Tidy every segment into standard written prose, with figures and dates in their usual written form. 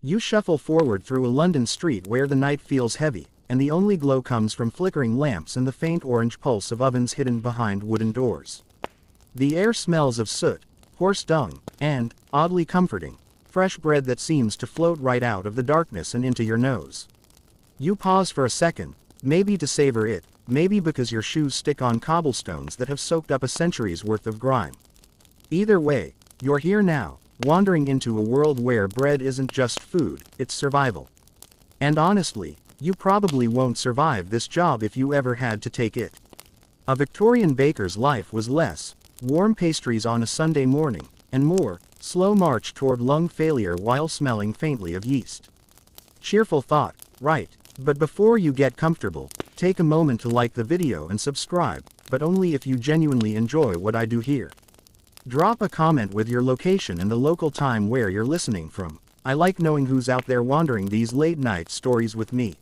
You shuffle forward through a London street where the night feels heavy, and the only glow comes from flickering lamps and the faint orange pulse of ovens hidden behind wooden doors. The air smells of soot, horse dung, and, oddly comforting, fresh bread that seems to float right out of the darkness and into your nose. You pause for a second, maybe to savor it, maybe because your shoes stick on cobblestones that have soaked up a century's worth of grime. Either way, you're here now, wandering into a world where bread isn't just food, it's survival. And honestly, you probably won't survive this job if you ever had to take it. A Victorian baker's life was less warm pastries on a Sunday morning, and more slow march toward lung failure while smelling faintly of yeast. Cheerful thought, right? But before you get comfortable, take a moment to like the video and subscribe, but only if you genuinely enjoy what I do here. Drop a comment with your location and the local time where you're listening from. I like knowing who's out there wandering these late night stories with me.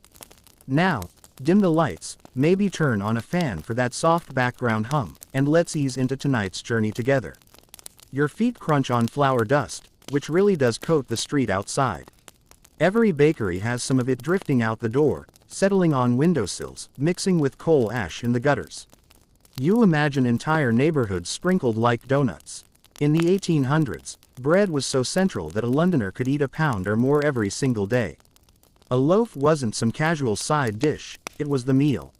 Now, dim the lights, maybe turn on a fan for that soft background hum, and let's ease into tonight's journey together. Your feet crunch on flour dust, which really does coat the street outside. Every bakery has some of it drifting out the door, settling on windowsills, mixing with coal ash in the gutters. You imagine entire neighborhoods sprinkled like donuts. In the 1800s, bread was so central that a Londoner could eat a pound or more every single day. A loaf wasn't some casual side dish, it was the meal.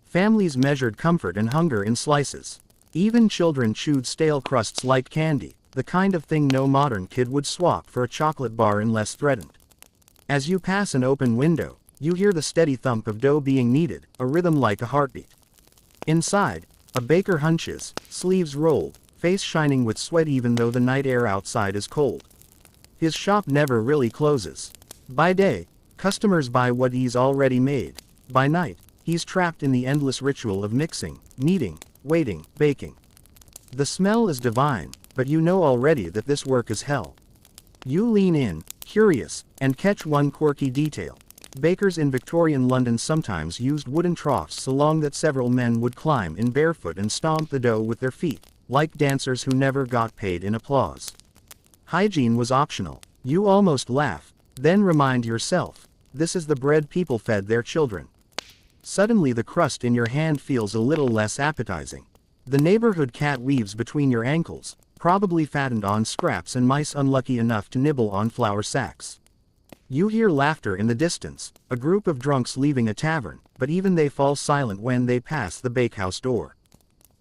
Families measured comfort and hunger in slices. Even children chewed stale crusts like candy, the kind of thing no modern kid would swap for a chocolate bar unless threatened. As you pass an open window, you hear the steady thump of dough being kneaded, a rhythm like a heartbeat. Inside, a baker hunches, sleeves rolled, face shining with sweat even though the night air outside is cold. His shop never really closes. By day, customers buy what he's already made. By night, he's trapped in the endless ritual of mixing, kneading, waiting, baking. The smell is divine, but you know already that this work is hell. You lean in, curious, and catch one quirky detail. Bakers in Victorian London sometimes used wooden troughs so long that several men would climb in barefoot and stomp the dough with their feet, like dancers who never got paid in applause. Hygiene was optional. You almost laugh, then remind yourself, this is the bread people fed their children. Suddenly the crust in your hand feels a little less appetizing. The neighborhood cat weaves between your ankles, probably fattened on scraps and mice unlucky enough to nibble on flour sacks. You hear laughter in the distance, a group of drunks leaving a tavern, but even they fall silent when they pass the bakehouse door.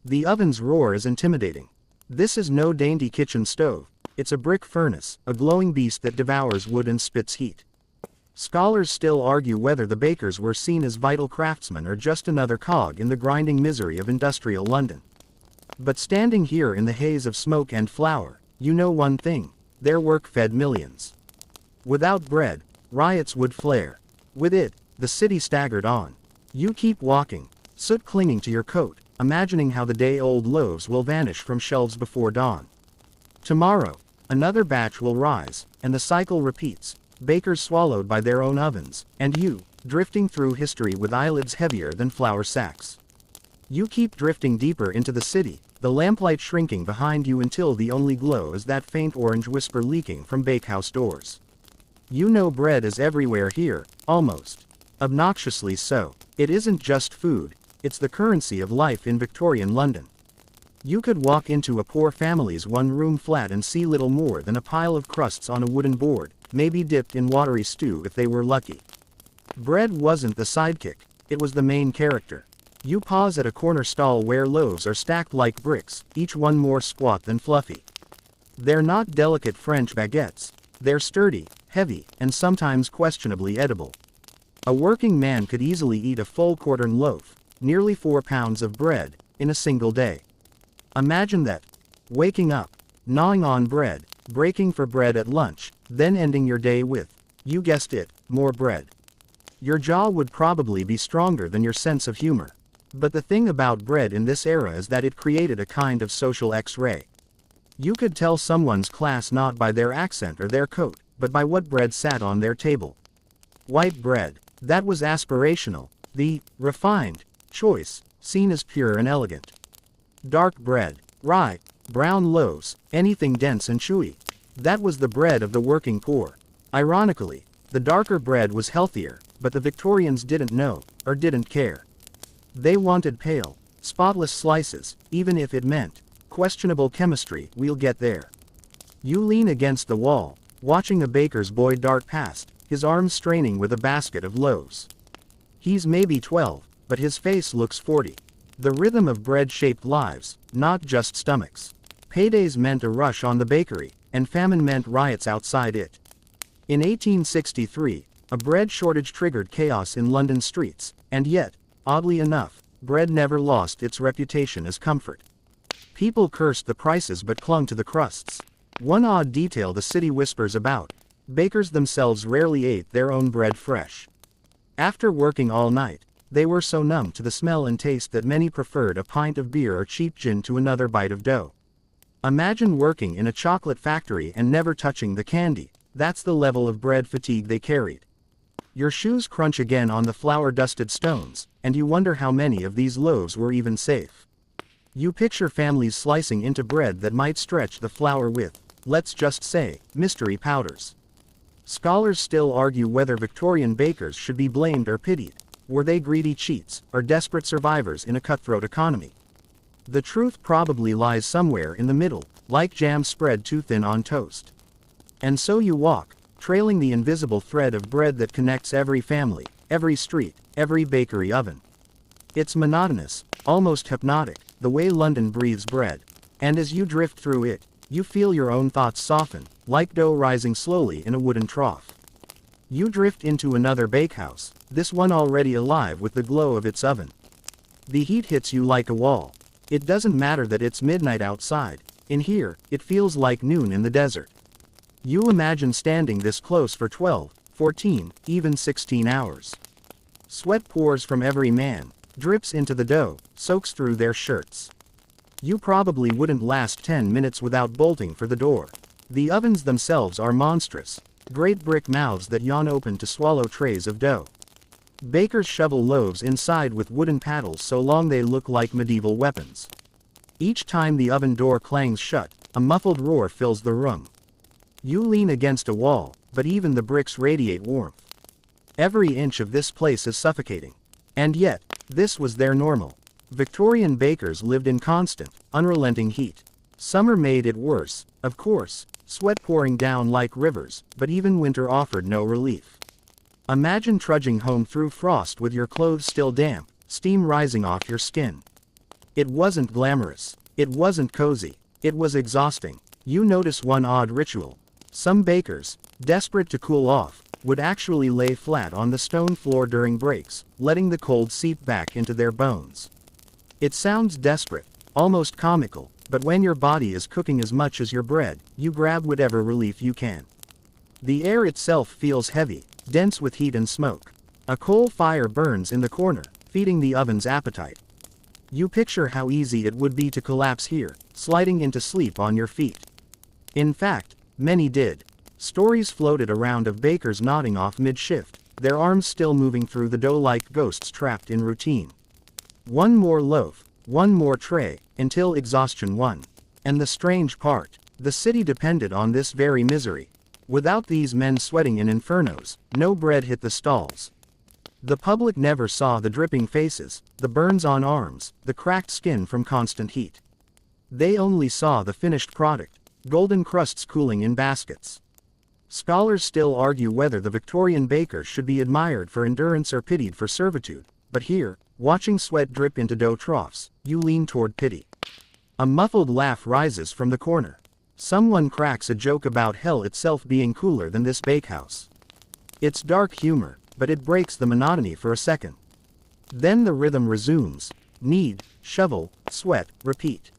The oven's roar is intimidating. This is no dainty kitchen stove, it's a brick furnace, a glowing beast that devours wood and spits heat. Scholars still argue whether the bakers were seen as vital craftsmen or just another cog in the grinding misery of industrial London. But standing here in the haze of smoke and flour, you know one thing, their work fed millions. Without bread, riots would flare. With it, the city staggered on. You keep walking, soot clinging to your coat, imagining how the day-old loaves will vanish from shelves before dawn. Tomorrow, another batch will rise, and the cycle repeats, bakers swallowed by their own ovens, and you, drifting through history with eyelids heavier than flour sacks. You keep drifting deeper into the city, the lamplight shrinking behind you until the only glow is that faint orange whisper leaking from bakehouse doors. You know bread is everywhere here, almost. Obnoxiously so. It isn't just food, it's the currency of life in Victorian London. You could walk into a poor family's one-room flat and see little more than a pile of crusts on a wooden board, maybe dipped in watery stew if they were lucky. Bread wasn't the sidekick, it was the main character. You pause at a corner stall where loaves are stacked like bricks, each one more squat than fluffy. They're not delicate French baguettes. They're sturdy, heavy, and sometimes questionably edible. A working man could easily eat a full quartern loaf, nearly 4 pounds of bread, in a single day. Imagine that. Waking up, gnawing on bread, breaking for bread at lunch, then ending your day with, you guessed it, more bread. Your jaw would probably be stronger than your sense of humor. But the thing about bread in this era is that it created a kind of social X-ray. You could tell someone's class not by their accent or their coat, but by what bread sat on their table. White bread, that was aspirational, the refined choice, seen as pure and elegant. Dark bread, rye, brown loaves, anything dense and chewy. That was the bread of the working poor. Ironically, the darker bread was healthier, but the Victorians didn't know, or didn't care. They wanted pale, spotless slices, even if it meant questionable chemistry. We'll get there. You lean against the wall, watching a baker's boy dart past, his arms straining with a basket of loaves. He's maybe 12, but his face looks 40. The rhythm of bread shaped lives, not just stomachs. Paydays meant a rush on the bakery, and famine meant riots outside it. In 1863, a bread shortage triggered chaos in London streets, and yet, oddly enough, bread never lost its reputation as comfort. People cursed the prices but clung to the crusts. One odd detail the city whispers about: bakers themselves rarely ate their own bread fresh. After working all night, they were so numb to the smell and taste that many preferred a pint of beer or cheap gin to another bite of dough. Imagine working in a chocolate factory and never touching the candy. That's the level of bread fatigue they carried. Your shoes crunch again on the flour-dusted stones, and you wonder how many of these loaves were even safe. You picture families slicing into bread that might stretch the flour with, let's just say, mystery powders. Scholars still argue whether Victorian bakers should be blamed or pitied. Were they greedy cheats, or desperate survivors in a cutthroat economy? The truth probably lies somewhere in the middle, like jam spread too thin on toast. And so you walk, trailing the invisible thread of bread that connects every family, every street, every bakery oven. It's monotonous, almost hypnotic, the way London breathes bread. And as you drift through it, you feel your own thoughts soften, like dough rising slowly in a wooden trough. You drift into another bakehouse, this one already alive with the glow of its oven. The heat hits you like a wall. It doesn't matter that it's midnight outside. In here, it feels like noon in the desert. You imagine standing this close for 12, 14, even 16 hours. Sweat pours from every man, drips into the dough, soaks through their shirts. You probably wouldn't last 10 minutes without bolting for the door. The ovens themselves are monstrous, great brick mouths that yawn open to swallow trays of dough. Bakers shovel loaves inside with wooden paddles so long they look like medieval weapons. Each time the oven door clangs shut, a muffled roar fills the room. You lean against a wall, but even the bricks radiate warmth. Every inch of this place is suffocating. And yet, this was their normal. Victorian bakers lived in constant, unrelenting heat. Summer made it worse, of course, sweat pouring down like rivers, but even winter offered no relief. Imagine trudging home through frost with your clothes still damp, steam rising off your skin. It wasn't glamorous. It wasn't cozy. It was exhausting. You notice one odd ritual. Some bakers, desperate to cool off, would actually lay flat on the stone floor during breaks, letting the cold seep back into their bones. It sounds desperate, almost comical, but when your body is cooking as much as your bread, you grab whatever relief you can. The air itself feels heavy, dense with heat and smoke. A coal fire burns in the corner, feeding the oven's appetite. You picture how easy it would be to collapse here, sliding into sleep on your feet. In fact, many did. Stories floated around of bakers nodding off mid-shift, their arms still moving through the dough like ghosts trapped in routine. One more loaf, one more tray, until exhaustion won. And the strange part, the city depended on this very misery. Without these men sweating in infernos, no bread hit the stalls. The public never saw the dripping faces, the burns on arms, the cracked skin from constant heat. They only saw the finished product, golden crusts cooling in baskets. Scholars still argue whether the Victorian baker should be admired for endurance or pitied for servitude, but here, watching sweat drip into dough troughs, you lean toward pity. A muffled laugh rises from the corner. Someone cracks a joke about hell itself being cooler than this bakehouse. It's dark humor, but it breaks the monotony for a second. Then the rhythm resumes. Knead, shovel, sweat, repeat.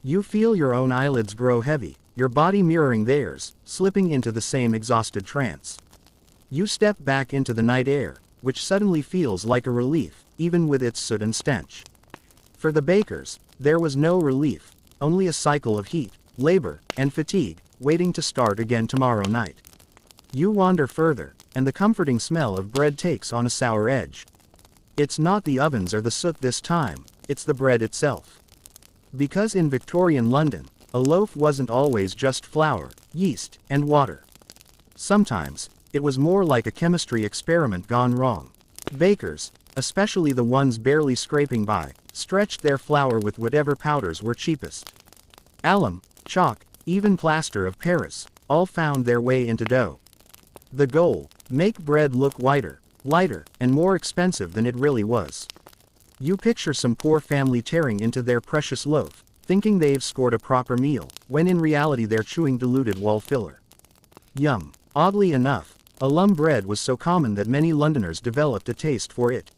You feel your own eyelids grow heavy, your body mirroring theirs, slipping into the same exhausted trance. You step back into the night air, which suddenly feels like a relief, even with its soot and stench. For the bakers, there was no relief, only a cycle of heat, labor, and fatigue, waiting to start again tomorrow night. You wander further, and the comforting smell of bread takes on a sour edge. It's not the ovens or the soot this time, it's the bread itself. Because in Victorian London, a loaf wasn't always just flour, yeast, and water. Sometimes, it was more like a chemistry experiment gone wrong. Bakers, especially the ones barely scraping by, stretched their flour with whatever powders were cheapest. Alum, chalk, even plaster of Paris, all found their way into dough. The goal: make bread look whiter, lighter, and more expensive than it really was. You picture some poor family tearing into their precious loaf, thinking they've scored a proper meal, when in reality they're chewing diluted wall filler. Yum. Oddly enough, alum bread was so common that many Londoners developed a taste for it.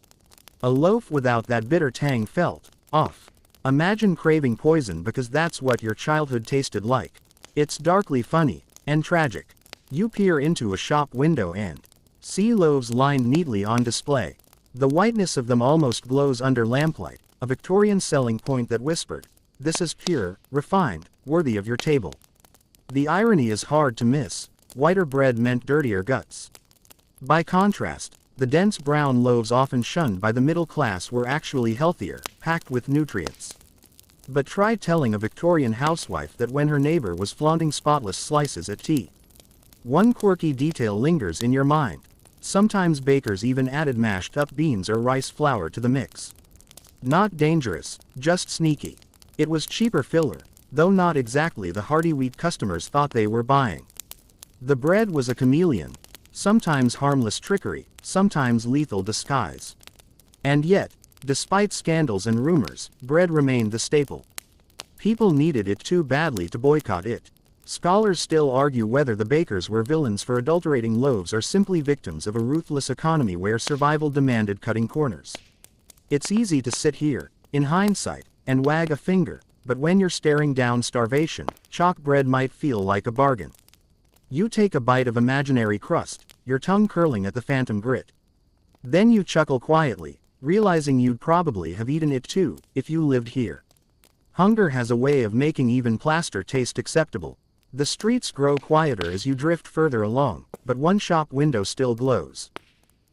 A loaf without that bitter tang felt off. Imagine craving poison because that's what your childhood tasted like. It's darkly funny, and tragic. You peer into a shop window and see loaves lined neatly on display. The whiteness of them almost glows under lamplight, a Victorian selling point that whispered, "This is pure, refined, worthy of your table." The irony is hard to miss. Whiter bread meant dirtier guts. By contrast, the dense brown loaves often shunned by the middle class were actually healthier, packed with nutrients. But try telling a Victorian housewife that when her neighbor was flaunting spotless slices at tea. One quirky detail lingers in your mind. Sometimes bakers even added mashed up beans or rice flour to the mix. Not dangerous, just sneaky. It was cheaper filler, though not exactly the hearty wheat customers thought they were buying. The bread was a chameleon, sometimes harmless trickery, sometimes lethal disguise. And yet, despite scandals and rumors, bread remained the staple. People needed it too badly to boycott it. Scholars still argue whether the bakers were villains for adulterating loaves or simply victims of a ruthless economy where survival demanded cutting corners. It's easy to sit here, in hindsight, and wag a finger, but when you're staring down starvation, chalk bread might feel like a bargain. You take a bite of imaginary crust, your tongue curling at the phantom grit. Then you chuckle quietly, realizing you'd probably have eaten it too, if you lived here. Hunger has a way of making even plaster taste acceptable. The streets grow quieter as you drift further along, but one shop window still glows.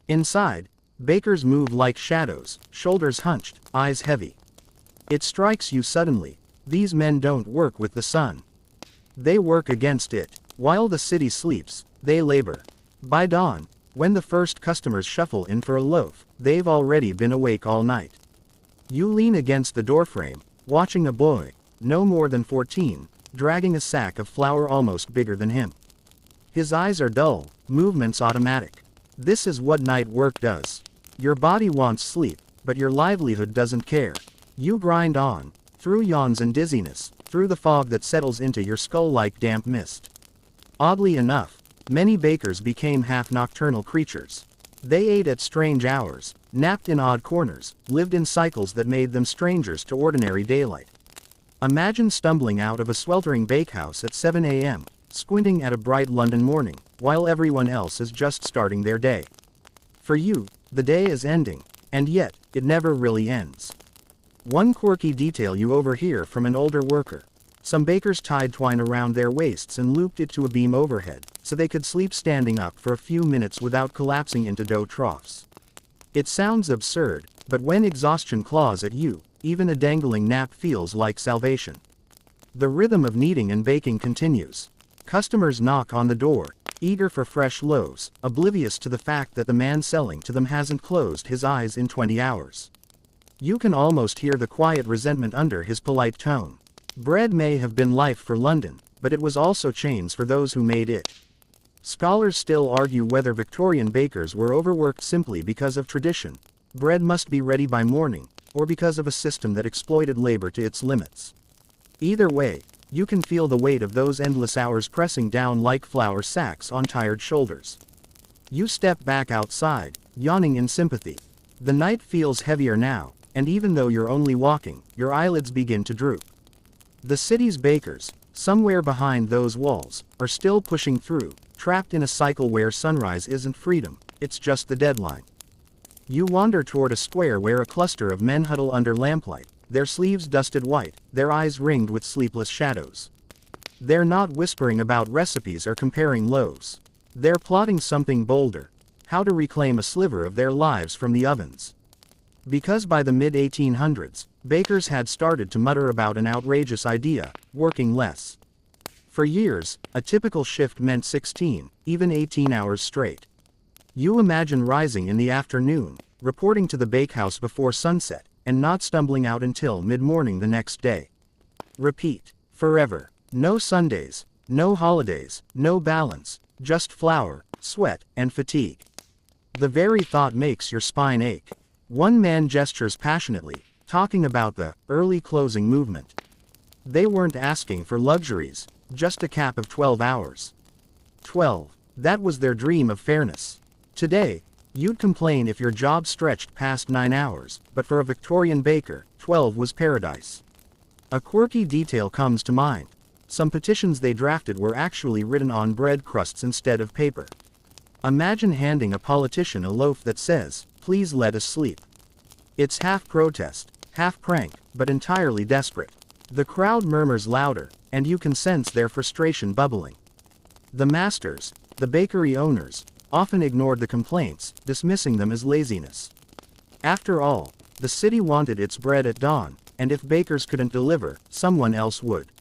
Inside, bakers move like shadows, shoulders hunched, eyes heavy. It strikes you suddenly, these men don't work with the sun. They work against it. While the city sleeps, they labor. By dawn, when the first customers shuffle in for a loaf, they've already been awake all night. You lean against the doorframe, watching a boy, no more than 14, dragging a sack of flour almost bigger than him. His eyes are dull, movements automatic. This is what night work does. Your body wants sleep, but your livelihood doesn't care. You grind on, through yawns and dizziness, through the fog that settles into your skull like damp mist. Oddly enough, many bakers became half-nocturnal creatures. They ate at strange hours, napped in odd corners, lived in cycles that made them strangers to ordinary daylight. Imagine stumbling out of a sweltering bakehouse at 7 a.m., squinting at a bright London morning, while everyone else is just starting their day. For you, the day is ending, and yet, it never really ends. One quirky detail you overhear from an older worker. Some bakers tied twine around their waists and looped it to a beam overhead, so they could sleep standing up for a few minutes without collapsing into dough troughs. It sounds absurd, but when exhaustion claws at you, even a dangling nap feels like salvation. The rhythm of kneading and baking continues. Customers knock on the door, eager for fresh loaves, oblivious to the fact that the man selling to them hasn't closed his eyes in 20 hours. You can almost hear the quiet resentment under his polite tone. Bread may have been life for London, but it was also chains for those who made it. Scholars still argue whether Victorian bakers were overworked simply because of tradition. Bread must be ready by morning, or because of a system that exploited labor to its limits. Either way, you can feel the weight of those endless hours pressing down like flour sacks on tired shoulders. You step back outside, yawning in sympathy. The night feels heavier now, and even though you're only walking, your eyelids begin to droop. The city's bakers, somewhere behind those walls, are still pushing through, trapped in a cycle where sunrise isn't freedom, it's just the deadline. You wander toward a square where a cluster of men huddle under lamplight, their sleeves dusted white, their eyes ringed with sleepless shadows. They're not whispering about recipes or comparing loaves. They're plotting something bolder: how to reclaim a sliver of their lives from the ovens. Because by the mid-1800s, bakers had started to mutter about an outrageous idea: working less. For years, a typical shift meant 16, even 18 hours straight. You imagine rising in the afternoon, reporting to the bakehouse before sunset, and not stumbling out until mid-morning the next day. Repeat. Forever. No Sundays, no holidays, no balance, just flour, sweat, and fatigue. The very thought makes your spine ache. One man gestures passionately, talking about the early closing movement. They weren't asking for luxuries, just a cap of 12 hours. 12. That was their dream of fairness. Today, you'd complain if your job stretched past 9 hours, but for a Victorian baker, 12 was paradise. A quirky detail comes to mind. Some petitions they drafted were actually written on bread crusts instead of paper. Imagine handing a politician a loaf that says, "Please let us sleep." It's half protest, half prank, but entirely desperate. The crowd murmurs louder, and you can sense their frustration bubbling. The masters, the bakery owners, often ignored the complaints, dismissing them as laziness. After all, the city wanted its bread at dawn, and if bakers couldn't deliver, someone else would.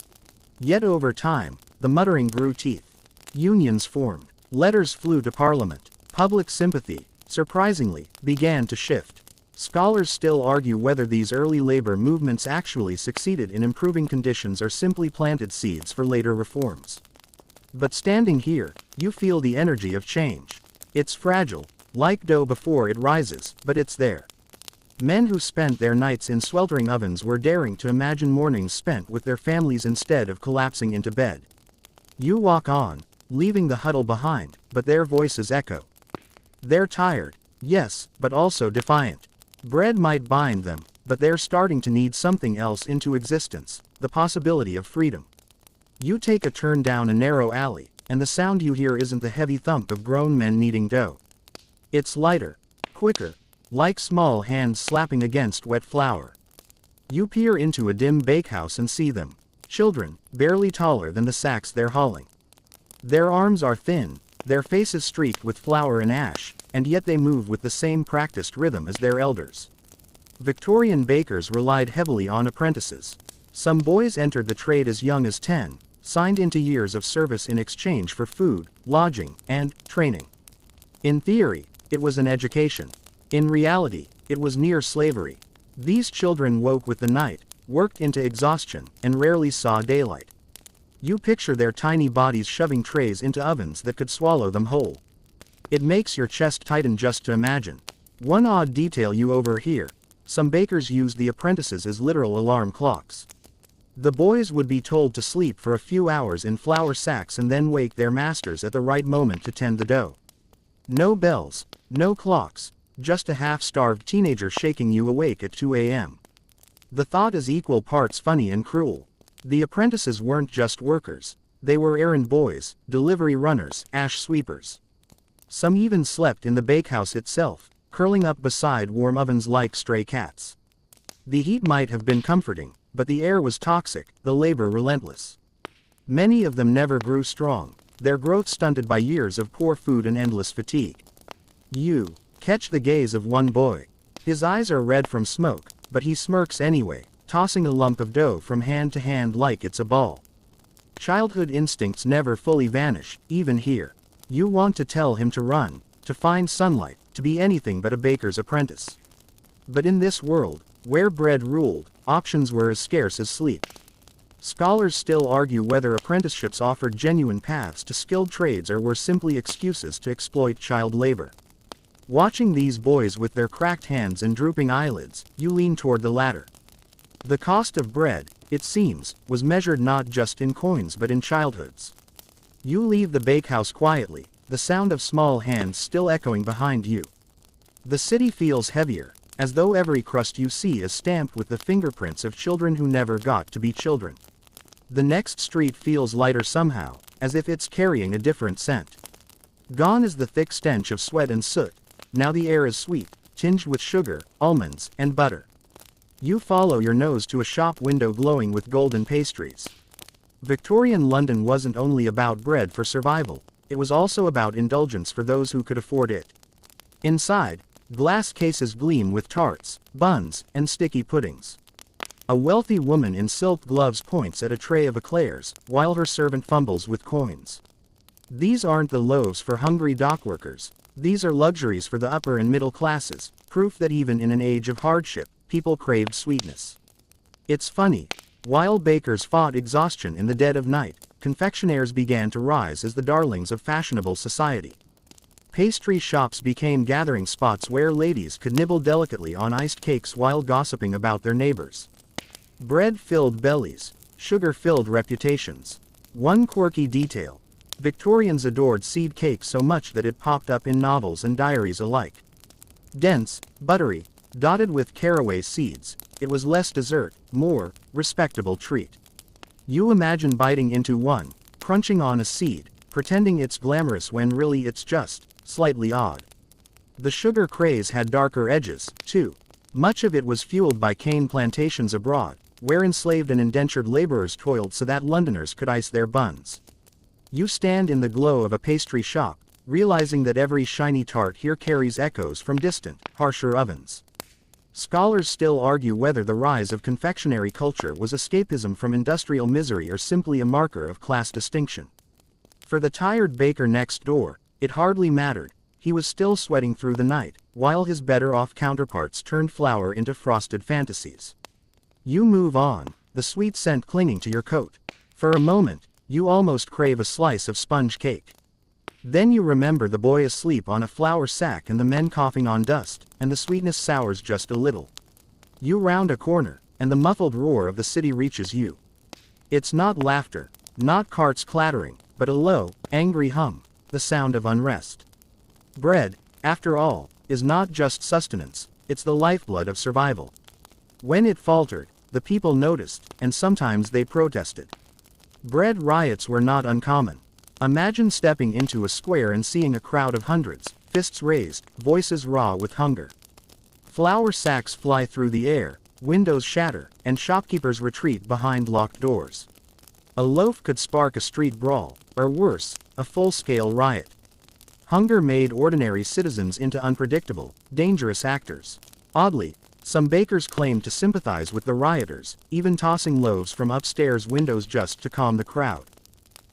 Yet over time, the muttering grew teeth. Unions formed. Letters flew to Parliament. Public sympathy, surprisingly, began to shift. Scholars still argue whether these early labor movements actually succeeded in improving conditions or simply planted seeds for later reforms. But standing here, you feel the energy of change. It's fragile, like dough before it rises, but it's there. Men who spent their nights in sweltering ovens were daring to imagine mornings spent with their families instead of collapsing into bed. You walk on, leaving the huddle behind, but their voices echo. They're tired, yes, but also defiant. Bread might bind them, but they're starting to need something else into existence, the possibility of freedom. You take a turn down a narrow alley, and the sound you hear isn't the heavy thump of grown men kneading dough. It's lighter, quicker, like small hands slapping against wet flour. You peer into a dim bakehouse and see them, children, barely taller than the sacks they're hauling. Their arms are thin, their faces streaked with flour and ash, and yet they move with the same practiced rhythm as their elders. Victorian bakers relied heavily on apprentices. Some boys entered the trade as young as 10, signed into years of service in exchange for food, lodging, and training. In theory, it was an education. In reality, it was near slavery. These children woke with the night, worked into exhaustion, and rarely saw daylight. You picture their tiny bodies shoving trays into ovens that could swallow them whole. It makes your chest tighten just to imagine. One odd detail you overhear: some bakers used the apprentices as literal alarm clocks. The boys would be told to sleep for a few hours in flour sacks and then wake their masters at the right moment to tend the dough. No bells, no clocks, just a half-starved teenager shaking you awake at 2 a.m. The thought is equal parts funny and cruel. The apprentices weren't just workers. They were errand boys, delivery runners, ash sweepers. Some even slept in the bakehouse itself, curling up beside warm ovens like stray cats. The heat might have been comforting, but the air was toxic, the labor relentless. Many of them never grew strong, their growth stunted by years of poor food and endless fatigue. You catch the gaze of one boy. His eyes are red from smoke, but he smirks anyway, tossing a lump of dough from hand to hand like it's a ball. Childhood instincts never fully vanish, even here. You want to tell him to run, to find sunlight, to be anything but a baker's apprentice. But in this world, where bread ruled, options were as scarce as sleep. Scholars still argue whether apprenticeships offered genuine paths to skilled trades or were simply excuses to exploit child labor. Watching these boys with their cracked hands and drooping eyelids, you lean toward the latter. The cost of bread, it seems, was measured not just in coins but in childhoods. You leave the bakehouse quietly, the sound of small hands still echoing behind you. The city feels heavier, as though every crust you see is stamped with the fingerprints of children who never got to be children. The next street feels lighter somehow, as if it's carrying a different scent. Gone is the thick stench of sweat and soot. Now the air is sweet, tinged with sugar, almonds, and butter. You follow your nose to a shop window glowing with golden pastries. Victorian London wasn't only about bread for survival, it was also about indulgence for those who could afford it. Inside, glass cases gleam with tarts, buns, and sticky puddings. A wealthy woman in silk gloves points at a tray of eclairs, while her servant fumbles with coins. These aren't the loaves for hungry dockworkers. These are luxuries for the upper and middle classes, proof that even in an age of hardship, people craved sweetness. It's funny. While bakers fought exhaustion in the dead of night, confectionaires began to rise as the darlings of fashionable society. Pastry shops became gathering spots where ladies could nibble delicately on iced cakes while gossiping about their neighbors. Bread filled bellies, sugar filled reputations. One quirky detail. Victorians adored seed cake so much that it popped up in novels and diaries alike. Dense, buttery, dotted with caraway seeds, it was less dessert, more respectable treat. You imagine biting into one, crunching on a seed, pretending it's glamorous when really it's just slightly odd. The sugar craze had darker edges, too. Much of it was fueled by cane plantations abroad, where enslaved and indentured laborers toiled so that Londoners could ice their buns. You stand in the glow of a pastry shop, realizing that every shiny tart here carries echoes from distant, harsher ovens. Scholars still argue whether the rise of confectionery culture was escapism from industrial misery or simply a marker of class distinction. For the tired baker next door, it hardly mattered. He was still sweating through the night, while his better-off counterparts turned flour into frosted fantasies. You move on, the sweet scent clinging to your coat. For a moment, you almost crave a slice of sponge cake. Then you remember the boy asleep on a flour sack and the men coughing on dust, and the sweetness sours just a little. You round a corner, and the muffled roar of the city reaches you. It's not laughter, not carts clattering, but a low, angry hum, the sound of unrest. Bread, after all, is not just sustenance, it's the lifeblood of survival. When it faltered, the people noticed, and sometimes they protested. Bread riots were not uncommon. Imagine stepping into a square and seeing a crowd of hundreds, fists raised, voices raw with hunger. Flour sacks fly through the air, windows shatter, and shopkeepers retreat behind locked doors. A loaf could spark a street brawl, or worse, a full-scale riot. Hunger made ordinary citizens into unpredictable, dangerous actors. Oddly, some bakers claimed to sympathize with the rioters, even tossing loaves from upstairs windows just to calm the crowd.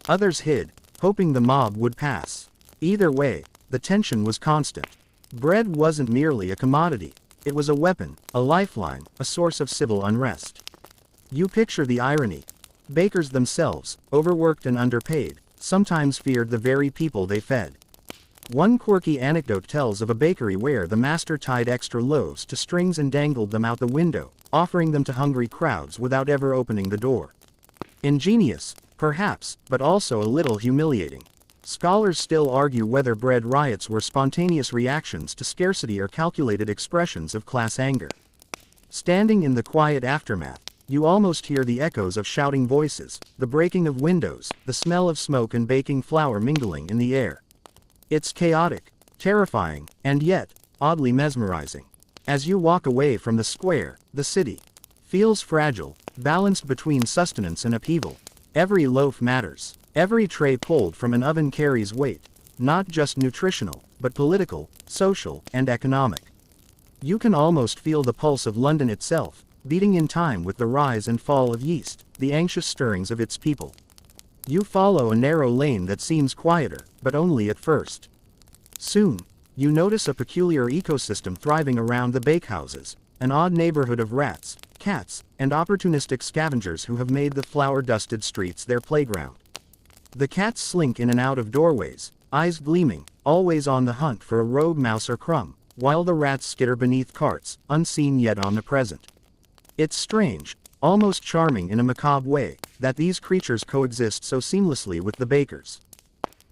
Others hid, hoping the mob would pass. Either way, the tension was constant. Bread wasn't merely a commodity. It was a weapon, a lifeline, a source of civil unrest. You picture the irony. Bakers themselves, overworked and underpaid, sometimes feared the very people they fed. One quirky anecdote tells of a bakery where the master tied extra loaves to strings and dangled them out the window, offering them to hungry crowds without ever opening the door. Ingenious, perhaps, but also a little humiliating. Scholars still argue whether bread riots were spontaneous reactions to scarcity or calculated expressions of class anger. Standing in the quiet aftermath, you almost hear the echoes of shouting voices, the breaking of windows, the smell of smoke and baking flour mingling in the air. It's chaotic, terrifying, and yet, oddly mesmerizing. As you walk away from the square, the city feels fragile, balanced between sustenance and upheaval. Every loaf matters. Every tray pulled from an oven carries weight, not just nutritional, but political, social, and economic. You can almost feel the pulse of London itself, beating in time with the rise and fall of yeast, the anxious stirrings of its people. You follow a narrow lane that seems quieter, but only at first. Soon, you notice a peculiar ecosystem thriving around the bakehouses, an odd neighborhood of rats, cats, and opportunistic scavengers who have made the flour-dusted streets their playground. The cats slink in and out of doorways, eyes gleaming, always on the hunt for a rogue mouse or crumb, while the rats skitter beneath carts, unseen yet omnipresent. It's strange, almost charming in a macabre way, that these creatures coexist so seamlessly with the bakers.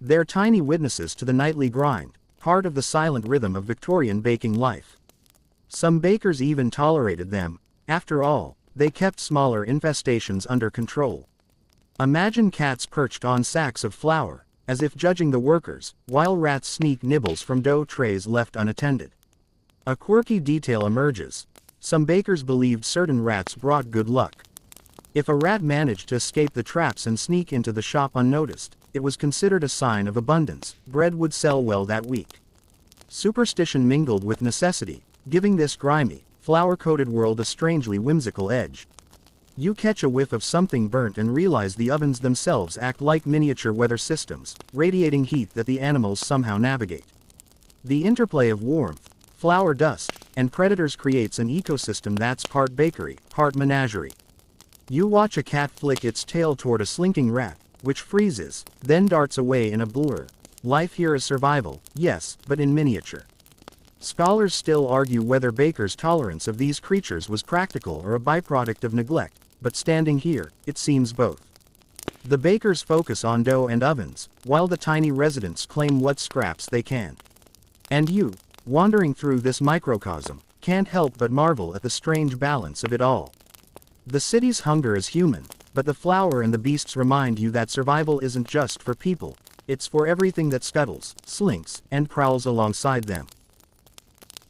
They're tiny witnesses to the nightly grind, part of the silent rhythm of Victorian baking life. Some bakers even tolerated them. After all, they kept smaller infestations under control. Imagine cats perched on sacks of flour, as if judging the workers, while rats sneak nibbles from dough trays left unattended. A quirky detail emerges. Some bakers believed certain rats brought good luck. If a rat managed to escape the traps and sneak into the shop unnoticed, it was considered a sign of abundance. Bread would sell well that week. Superstition mingled with necessity, giving this grimy, flour-coated world a strangely whimsical edge. You catch a whiff of something burnt and realize the ovens themselves act like miniature weather systems, radiating heat that the animals somehow navigate. The interplay of warmth, flour dust, and predators creates an ecosystem that's part bakery, part menagerie. You watch a cat flick its tail toward a slinking rat, which freezes, then darts away in a blur. Life here is survival, yes, but in miniature. Scholars still argue whether bakers' tolerance of these creatures was practical or a byproduct of neglect, but standing here, it seems both. The bakers focus on dough and ovens, while the tiny residents claim what scraps they can. And you, wandering through this microcosm, can't help but marvel at the strange balance of it all. The city's hunger is human, but the flour and the beasts remind you that survival isn't just for people, it's for everything that scuttles, slinks, and prowls alongside them.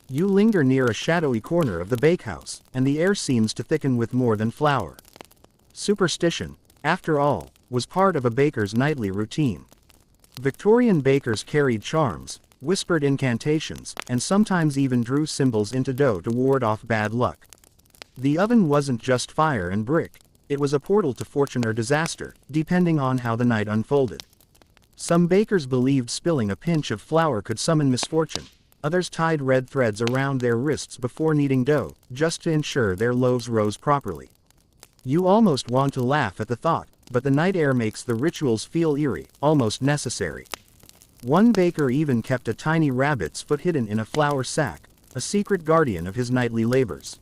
You linger near a shadowy corner of the bakehouse, and the air seems to thicken with more than flour. Superstition, after all, was part of a baker's nightly routine. Victorian bakers carried charms, whispered incantations, and sometimes even drew symbols into dough to ward off bad luck. The oven wasn't just fire and brick, it was a portal to fortune or disaster, depending on how the night unfolded. Some bakers believed spilling a pinch of flour could summon misfortune. Others tied red threads around their wrists before kneading dough, just to ensure their loaves rose properly. You almost want to laugh at the thought, but the night air makes the rituals feel eerie, almost necessary. One baker even kept a tiny rabbit's foot hidden in a flour sack, a secret guardian of his nightly labors.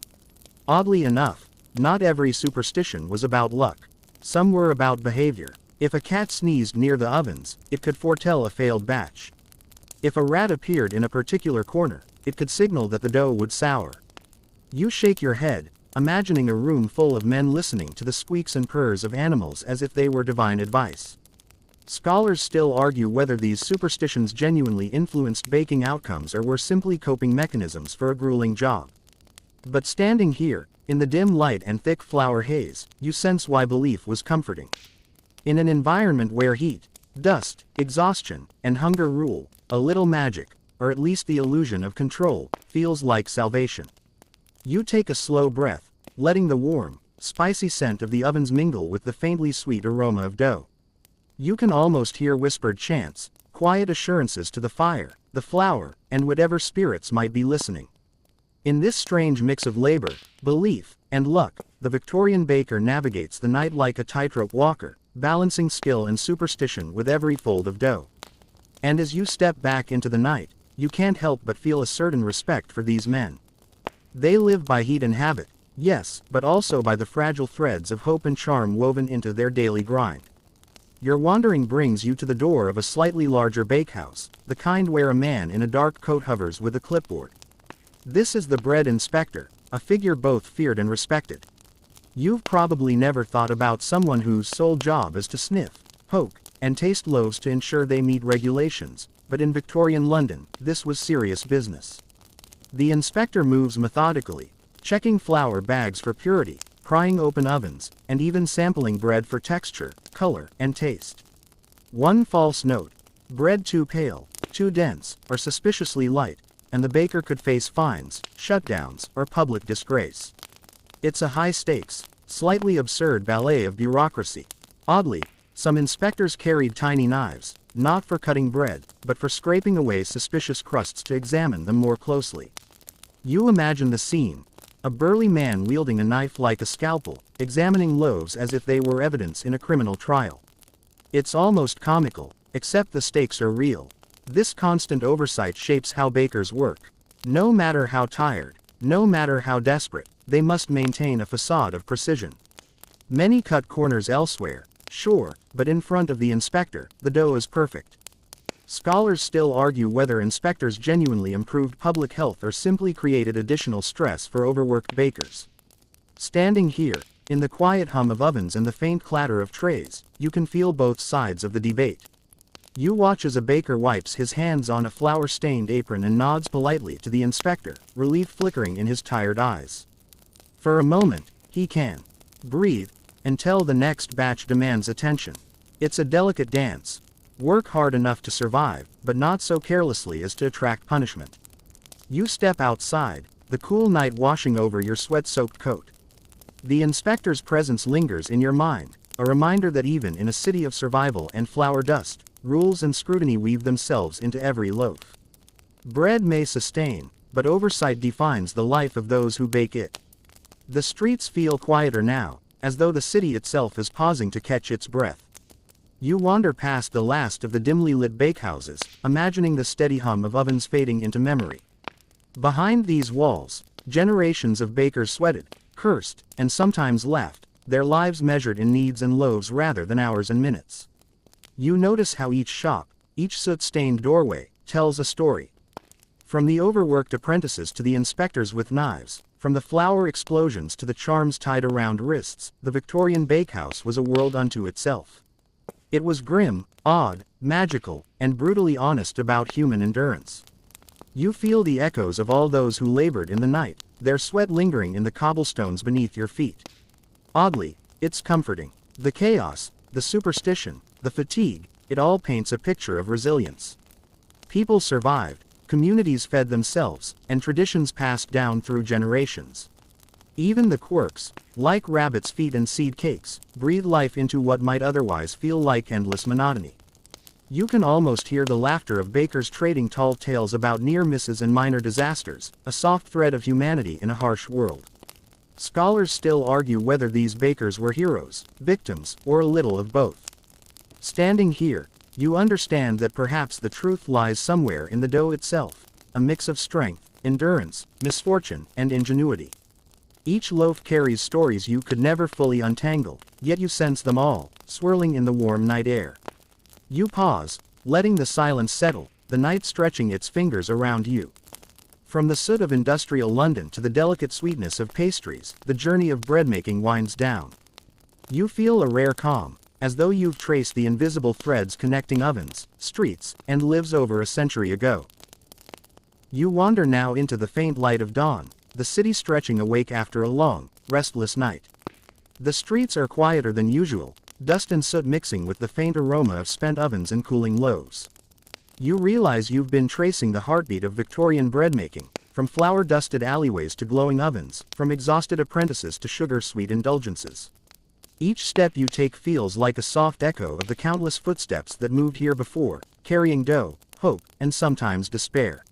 Oddly enough, not every superstition was about luck. Some were about behavior. If a cat sneezed near the ovens, it could foretell a failed batch. If a rat appeared in a particular corner, it could signal that the dough would sour. You shake your head, imagining a room full of men listening to the squeaks and purrs of animals as if they were divine advice. Scholars still argue whether these superstitions genuinely influenced baking outcomes or were simply coping mechanisms for a grueling job. But standing here, in the dim light and thick flour haze, you sense why belief was comforting. In an environment where heat, dust, exhaustion, and hunger rule, a little magic, or at least the illusion of control, feels like salvation. You take a slow breath, letting the warm, spicy scent of the ovens mingle with the faintly sweet aroma of dough. You can almost hear whispered chants, quiet assurances to the fire, the flour, and whatever spirits might be listening. In this strange mix of labor, belief, and luck, the Victorian baker navigates the night like a tightrope walker, balancing skill and superstition with every fold of dough. And as you step back into the night, you can't help but feel a certain respect for these men. They live by heat and habit, yes, but also by the fragile threads of hope and charm woven into their daily grind. Your wandering brings you to the door of a slightly larger bakehouse, the kind where a man in a dark coat hovers with a clipboard. This is the bread inspector, a figure both feared and respected. You've probably never thought about someone whose sole job is to sniff, poke, and taste loaves to ensure they meet regulations, but in Victorian London, this was serious business. The inspector moves methodically, checking flour bags for purity, prying open ovens, and even sampling bread for texture, color, and taste. One false note, bread too pale, too dense, or suspiciously light, and the baker could face fines, shutdowns, or public disgrace. It's a high-stakes, slightly absurd ballet of bureaucracy. Oddly, some inspectors carried tiny knives, not for cutting bread, but for scraping away suspicious crusts to examine them more closely. You imagine the scene, a burly man wielding a knife like a scalpel, examining loaves as if they were evidence in a criminal trial. It's almost comical, except the stakes are real. This constant oversight shapes how bakers work. No matter how tired, no matter how desperate, they must maintain a facade of precision. Many cut corners elsewhere, sure, but in front of the inspector, the dough is perfect. Scholars still argue whether inspectors genuinely improved public health or simply created additional stress for overworked bakers. Standing here, in the quiet hum of ovens and the faint clatter of trays, you can feel both sides of the debate. You watch as a baker wipes his hands on a flour-stained apron and nods politely to the inspector, relief flickering in his tired eyes. For a moment, he can breathe, until the next batch demands attention. It's a delicate dance. Work hard enough to survive, but not so carelessly as to attract punishment. You step outside, the cool night washing over your sweat-soaked coat. The inspector's presence lingers in your mind, a reminder that even in a city of survival and flour dust, rules and scrutiny weave themselves into every loaf. Bread may sustain, but oversight defines the life of those who bake it. The streets feel quieter now, as though the city itself is pausing to catch its breath. You wander past the last of the dimly lit bakehouses, imagining the steady hum of ovens fading into memory. Behind these walls, generations of bakers sweated, cursed, and sometimes laughed, their lives measured in needs and loaves rather than hours and minutes. You notice how each shop, each soot-stained doorway, tells a story. From the overworked apprentices to the inspectors with knives, from the flour explosions to the charms tied around wrists, the Victorian bakehouse was a world unto itself. It was grim, odd, magical, and brutally honest about human endurance. You feel the echoes of all those who labored in the night, their sweat lingering in the cobblestones beneath your feet. Oddly, it's comforting. The chaos, the superstition, the fatigue, it all paints a picture of resilience. People survived, communities fed themselves, and traditions passed down through generations. Even the quirks, like rabbit's feet and seed cakes, breathe life into what might otherwise feel like endless monotony. You can almost hear the laughter of bakers trading tall tales about near misses and minor disasters, a soft thread of humanity in a harsh world. Scholars still argue whether these bakers were heroes, victims, or a little of both. Standing here, you understand that perhaps the truth lies somewhere in the dough itself, a mix of strength, endurance, misfortune, and ingenuity. Each loaf carries stories you could never fully untangle, yet you sense them all, swirling in the warm night air. You pause, letting the silence settle, the night stretching its fingers around you. From the soot of industrial London to the delicate sweetness of pastries, the journey of bread-making winds down. You feel a rare calm, as though you've traced the invisible threads connecting ovens, streets, and lives over a century ago. You wander now into the faint light of dawn, the city stretching awake after a long, restless night. The streets are quieter than usual, dust and soot mixing with the faint aroma of spent ovens and cooling loaves. You realize you've been tracing the heartbeat of Victorian bread-making, from flour-dusted alleyways to glowing ovens, from exhausted apprentices to sugar-sweet indulgences. Each step you take feels like a soft echo of the countless footsteps that moved here before, carrying dough, hope, and sometimes despair.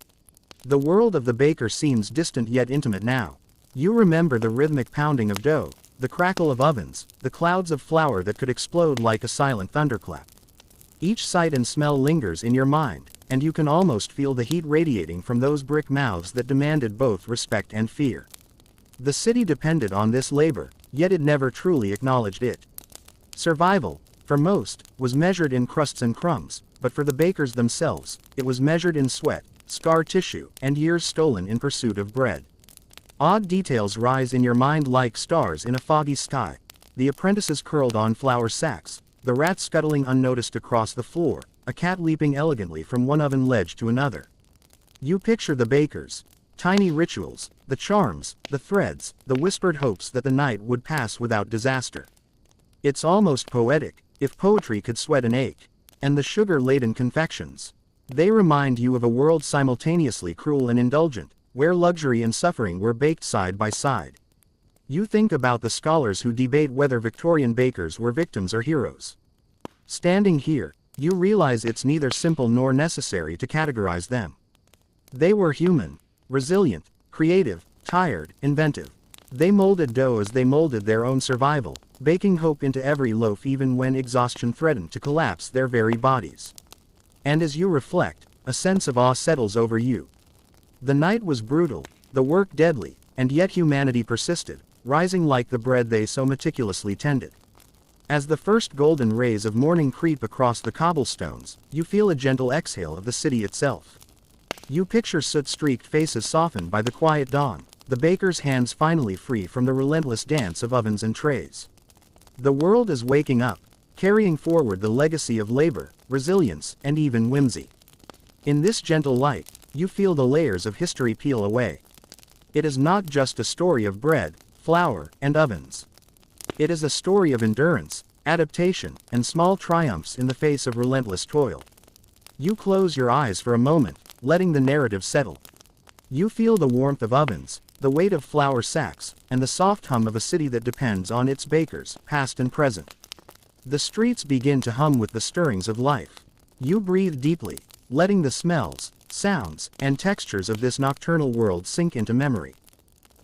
The world of the baker seems distant yet intimate now. You remember the rhythmic pounding of dough, the crackle of ovens, the clouds of flour that could explode like a silent thunderclap. Each sight and smell lingers in your mind, and you can almost feel the heat radiating from those brick mouths that demanded both respect and fear. The city depended on this labor, yet it never truly acknowledged it. Survival, for most, was measured in crusts and crumbs, but for the bakers themselves, it was measured in sweat, scar tissue, and years stolen in pursuit of bread. Odd details rise in your mind like stars in a foggy sky. The apprentices curled on flour sacks, the rat scuttling unnoticed across the floor, a cat leaping elegantly from one oven ledge to another. You picture the bakers, tiny rituals, the charms, the threads, the whispered hopes that the night would pass without disaster. It's almost poetic, if poetry could sweat an ache. And the sugar-laden confections. They remind you of a world simultaneously cruel and indulgent, where luxury and suffering were baked side by side. You think about the scholars who debate whether Victorian bakers were victims or heroes. Standing here, you realize it's neither simple nor necessary to categorize them. They were human, resilient, creative, tired, inventive. They molded dough as they molded their own survival, baking hope into every loaf even when exhaustion threatened to collapse their very bodies. And as you reflect, a sense of awe settles over you. The night was brutal, the work deadly, and yet humanity persisted, rising like the bread they so meticulously tended. As the first golden rays of morning creep across the cobblestones, you feel a gentle exhale of the city itself. You picture soot-streaked faces softened by the quiet dawn, the baker's hands finally free from the relentless dance of ovens and trays. The world is waking up, carrying forward the legacy of labor, resilience, and even whimsy. In this gentle light, you feel the layers of history peel away. It is not just a story of bread, flour, and ovens. It is a story of endurance, adaptation, and small triumphs in the face of relentless toil. You close your eyes for a moment, letting the narrative settle. You feel the warmth of ovens, the weight of flour sacks, and the soft hum of a city that depends on its bakers, past and present. The streets begin to hum with the stirrings of life. You breathe deeply, letting the smells, sounds, and textures of this nocturnal world sink into memory.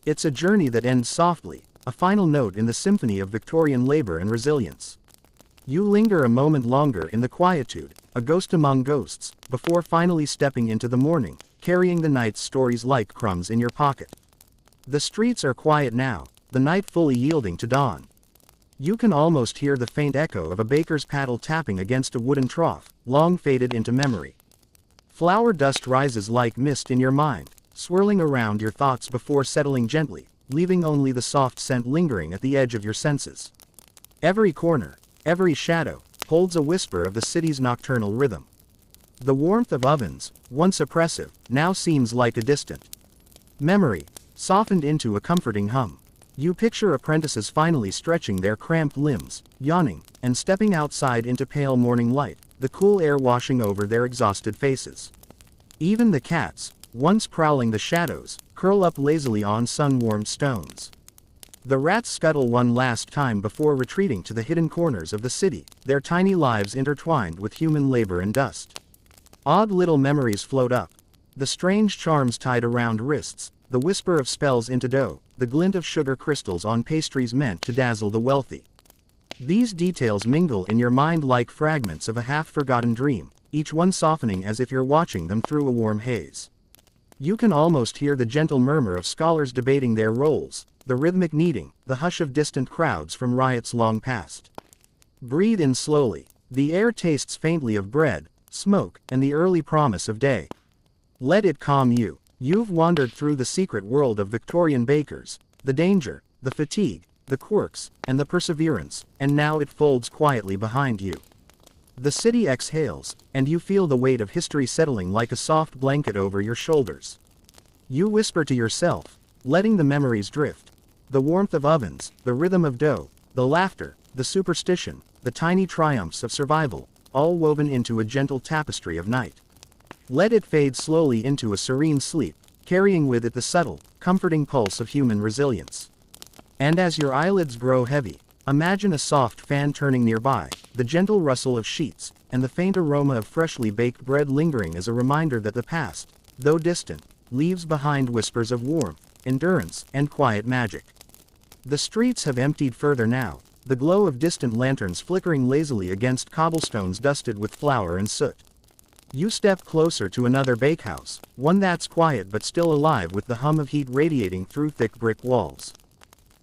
It's a journey that ends softly, a final note in the symphony of Victorian labor and resilience. You linger a moment longer in the quietude, a ghost among ghosts, before finally stepping into the morning, carrying the night's stories like crumbs in your pocket. The streets are quiet now, the night fully yielding to dawn. You can almost hear the faint echo of a baker's paddle tapping against a wooden trough, long faded into memory. Flour dust rises like mist in your mind, swirling around your thoughts before settling gently, leaving only the soft scent lingering at the edge of your senses. Every corner, every shadow, holds a whisper of the city's nocturnal rhythm. The warmth of ovens, once oppressive, now seems like a distant memory, softened into a comforting hum. You picture apprentices finally stretching their cramped limbs, yawning, and stepping outside into pale morning light, the cool air washing over their exhausted faces. Even the cats, once prowling the shadows, curl up lazily on sun-warmed stones. The rats scuttle one last time before retreating to the hidden corners of the city, their tiny lives intertwined with human labor and dust. Odd little memories float up. The strange charms tied around wrists, the whisper of spells into dough, the glint of sugar crystals on pastries meant to dazzle the wealthy. These details mingle in your mind like fragments of a half-forgotten dream, each one softening as if you're watching them through a warm haze. You can almost hear the gentle murmur of scholars debating their roles, the rhythmic kneading, the hush of distant crowds from riots long past. Breathe in slowly. The air tastes faintly of bread, smoke, and the early promise of day. Let it calm you. You've wandered through the secret world of Victorian bakers, the danger, the fatigue, the quirks, and the perseverance, and now it folds quietly behind you. The city exhales, and you feel the weight of history settling like a soft blanket over your shoulders. You whisper to yourself, letting the memories drift. The warmth of ovens, the rhythm of dough, the laughter, the superstition, the tiny triumphs of survival, all woven into a gentle tapestry of night. Let it fade slowly into a serene sleep, carrying with it the subtle, comforting pulse of human resilience. And as your eyelids grow heavy, imagine a soft fan turning nearby, the gentle rustle of sheets, and the faint aroma of freshly baked bread lingering as a reminder that the past, though distant, leaves behind whispers of warmth, endurance, and quiet magic. The streets have emptied further now, the glow of distant lanterns flickering lazily against cobblestones dusted with flour and soot. You step closer to another bakehouse, one that's quiet but still alive with the hum of heat radiating through thick brick walls.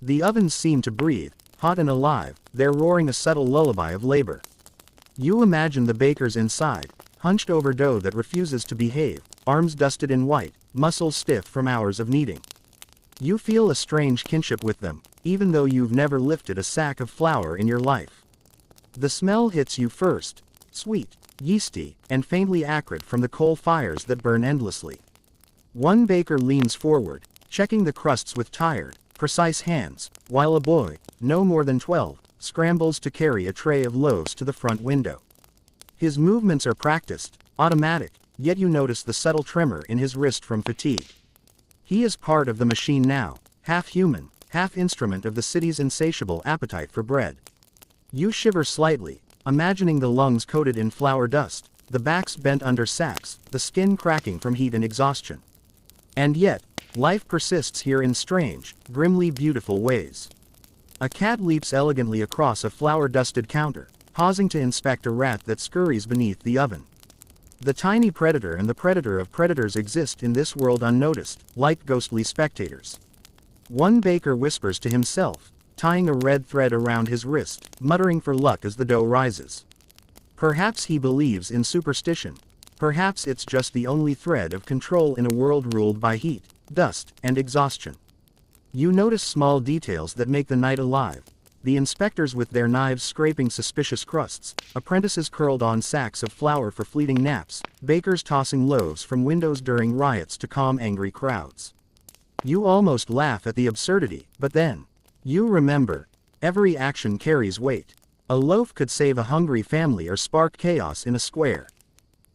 The ovens seem to breathe, hot and alive, they're roaring a subtle lullaby of labor. You imagine the bakers inside, hunched over dough that refuses to behave, arms dusted in white, muscles stiff from hours of kneading. You feel a strange kinship with them, even though you've never lifted a sack of flour in your life. The smell hits you first, sweet, yeasty, and faintly acrid from the coal fires that burn endlessly. One baker leans forward, checking the crusts with tired, precise hands, while a boy, no more than 12, scrambles to carry a tray of loaves to the front window. His movements are practiced, automatic, yet you notice the subtle tremor in his wrist from fatigue. He is part of the machine now, half human, half instrument of the city's insatiable appetite for bread. You shiver slightly, imagining the lungs coated in flour dust, the backs bent under sacks, the skin cracking from heat and exhaustion. And yet, life persists here in strange, grimly beautiful ways. A cat leaps elegantly across a flour-dusted counter, pausing to inspect a rat that scurries beneath the oven. The tiny predator and the predator of predators exist in this world unnoticed, like ghostly spectators. One baker whispers to himself, tying a red thread around his wrist, muttering for luck as the dough rises. Perhaps he believes in superstition. Perhaps it's just the only thread of control in a world ruled by heat, dust, and exhaustion. You notice small details that make the night alive. The inspectors with their knives scraping suspicious crusts, apprentices curled on sacks of flour for fleeting naps, bakers tossing loaves from windows during riots to calm angry crowds. You almost laugh at the absurdity, but then, you remember, every action carries weight. A loaf could save a hungry family or spark chaos in a square.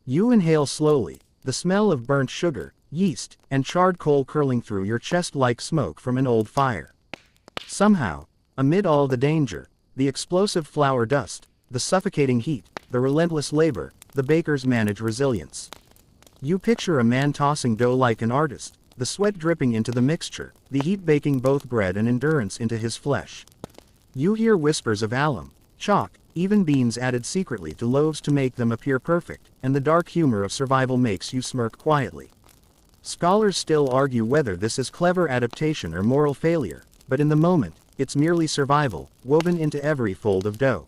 You inhale slowly, the smell of burnt sugar, yeast, and charred coal curling through your chest like smoke from an old fire. Somehow, amid all the danger, the explosive flour dust, the suffocating heat, the relentless labor, the bakers manage resilience. You picture a man tossing dough like an artist, the sweat dripping into the mixture, the heat baking both bread and endurance into his flesh. You hear whispers of alum, chalk, even beans added secretly to loaves to make them appear perfect, and the dark humor of survival makes you smirk quietly. Scholars still argue whether this is clever adaptation or moral failure, but in the moment, it's merely survival, woven into every fold of dough.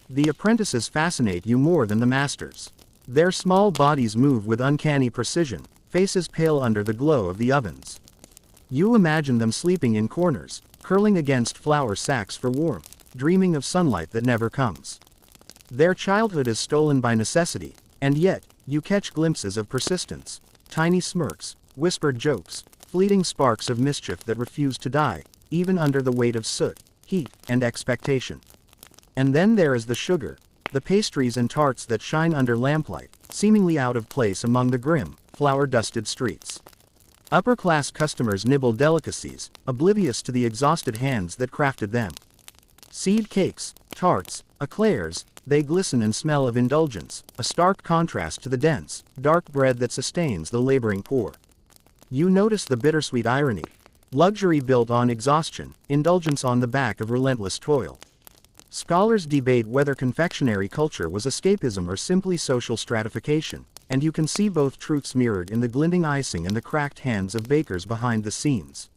The apprentices fascinate you more than the masters. Their small bodies move with uncanny precision, faces pale under the glow of the ovens. You imagine them sleeping in corners, curling against flour sacks for warmth, dreaming of sunlight that never comes. Their childhood is stolen by necessity, and yet, you catch glimpses of persistence, tiny smirks, whispered jokes, fleeting sparks of mischief that refuse to die, even under the weight of soot, heat, and expectation. And then there is the sugar, the pastries and tarts that shine under lamplight, seemingly out of place among the grim, flour-dusted streets. Upper-class customers nibble delicacies, oblivious to the exhausted hands that crafted them. Seed cakes, tarts, eclairs, they glisten and smell of indulgence, a stark contrast to the dense, dark bread that sustains the laboring poor. You notice the bittersweet irony. Luxury built on exhaustion, indulgence on the back of relentless toil. Scholars debate whether confectionery culture was escapism or simply social stratification, and you can see both truths mirrored in the glinting icing and the cracked hands of bakers behind the scenes.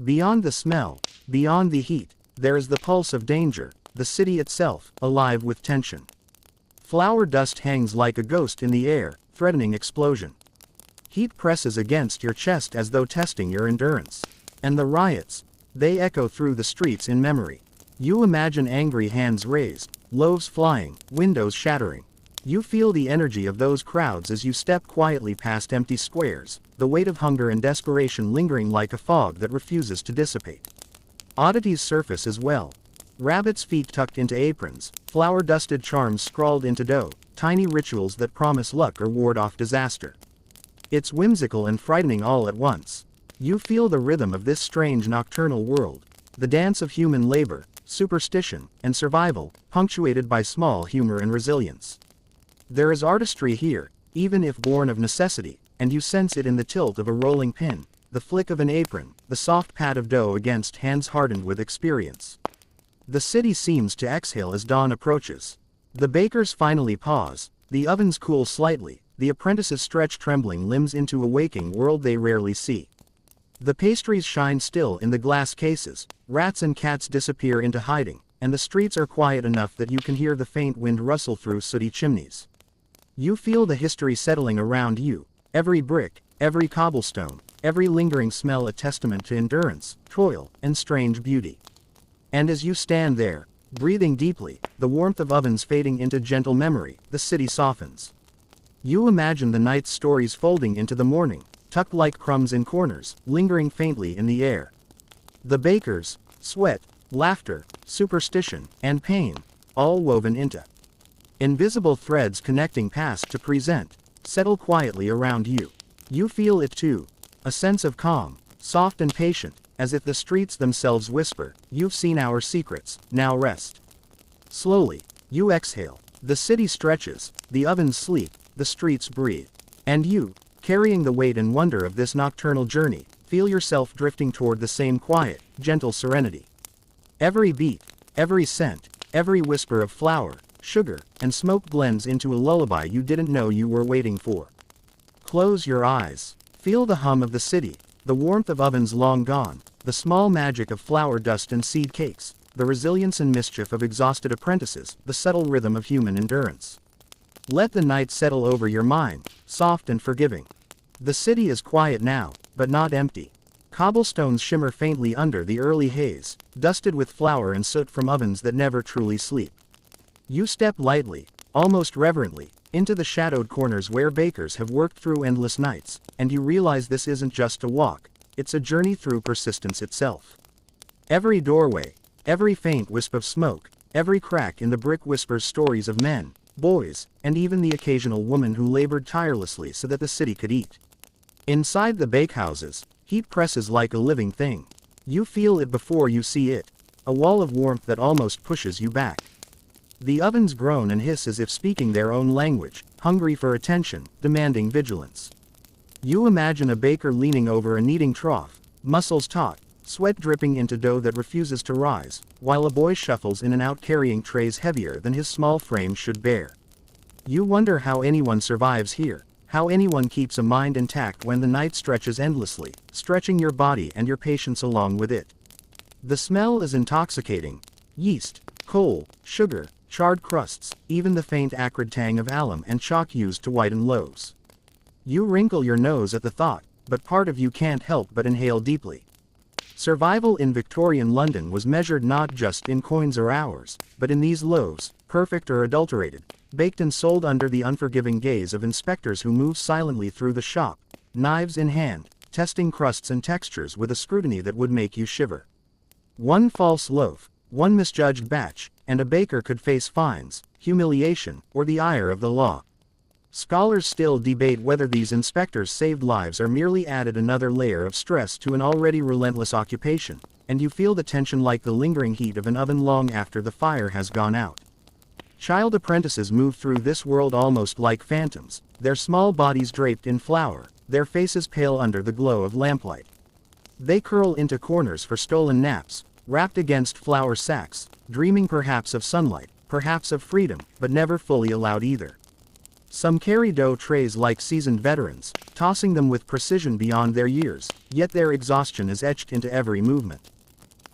Beyond the smell, beyond the heat, there is the pulse of danger, the city itself, alive with tension. Flour dust hangs like a ghost in the air, threatening explosion. Heat presses against your chest as though testing your endurance. And the riots, they echo through the streets in memory. You imagine angry hands raised, loaves flying, windows shattering. You feel the energy of those crowds as you step quietly past empty squares, the weight of hunger and desperation lingering like a fog that refuses to dissipate. Oddities surface as well. Rabbits' feet tucked into aprons, flour-dusted charms scrawled into dough, tiny rituals that promise luck or ward off disaster. It's whimsical and frightening all at once. You feel the rhythm of this strange nocturnal world, the dance of human labor, superstition, and survival, punctuated by small humor and resilience. There is artistry here, even if born of necessity, and you sense it in the tilt of a rolling pin, the flick of an apron, the soft pat of dough against hands hardened with experience. The city seems to exhale as dawn approaches. The bakers finally pause, the ovens cool slightly, the apprentices stretch trembling limbs into a waking world they rarely see. The pastries shine still in the glass cases, rats and cats disappear into hiding, and the streets are quiet enough that you can hear the faint wind rustle through sooty chimneys. You feel the history settling around you, every brick, every cobblestone, every lingering smell a testament to endurance, toil, and strange beauty. And as you stand there, breathing deeply, the warmth of ovens fading into gentle memory, the city softens. You imagine the night's stories folding into the morning, tucked like crumbs in corners, lingering faintly in the air. The bakers, sweat, laughter, superstition, and pain, all woven into invisible threads connecting past to present, settle quietly around you. You feel it too, a sense of calm, soft and patient, as if the streets themselves whisper, "You've seen our secrets, now rest." Slowly, you exhale, the city stretches, the ovens sleep, the streets breathe. And you, carrying the weight and wonder of this nocturnal journey, feel yourself drifting toward the same quiet, gentle serenity. Every beat, every scent, every whisper of flour, sugar, and smoke blends into a lullaby you didn't know you were waiting for. Close your eyes. Feel the hum of the city, the warmth of ovens long gone, the small magic of flour dust and seed cakes, the resilience and mischief of exhausted apprentices, the subtle rhythm of human endurance. Let the night settle over your mind, soft and forgiving. The city is quiet now, but not empty. Cobblestones shimmer faintly under the early haze, dusted with flour and soot from ovens that never truly sleep. You step lightly, almost reverently, into the shadowed corners where bakers have worked through endless nights, and you realize this isn't just a walk, it's a journey through persistence itself. Every doorway, every faint wisp of smoke, every crack in the brick whispers stories of men, boys, and even the occasional woman who labored tirelessly so that the city could eat. Inside the bakehouses, heat presses like a living thing. You feel it before you see it. A wall of warmth that almost pushes you back. The ovens groan and hiss as if speaking their own language, hungry for attention, demanding vigilance. You imagine a baker leaning over a kneading trough, muscles taut, sweat dripping into dough that refuses to rise, while a boy shuffles in and out carrying trays heavier than his small frame should bear. You wonder how anyone survives here, how anyone keeps a mind intact when the night stretches endlessly, stretching your body and your patience along with it. The smell is intoxicating. Yeast, coal, sugar, charred crusts, even the faint acrid tang of alum and chalk used to whiten loaves. You wrinkle your nose at the thought, but part of you can't help but inhale deeply. Survival in Victorian London was measured not just in coins or hours, but in these loaves, perfect or adulterated, baked and sold under the unforgiving gaze of inspectors who move silently through the shop, knives in hand, testing crusts and textures with a scrutiny that would make you shiver. One false loaf, one misjudged batch, and a baker could face fines, humiliation, or the ire of the law. Scholars still debate whether these inspectors saved lives or merely added another layer of stress to an already relentless occupation, and you feel the tension like the lingering heat of an oven long after the fire has gone out. Child apprentices move through this world almost like phantoms, their small bodies draped in flour, their faces pale under the glow of lamplight. They curl into corners for stolen naps, wrapped against flour sacks, dreaming perhaps of sunlight, perhaps of freedom, but never fully allowed either. Some carry dough trays like seasoned veterans, tossing them with precision beyond their years, yet their exhaustion is etched into every movement.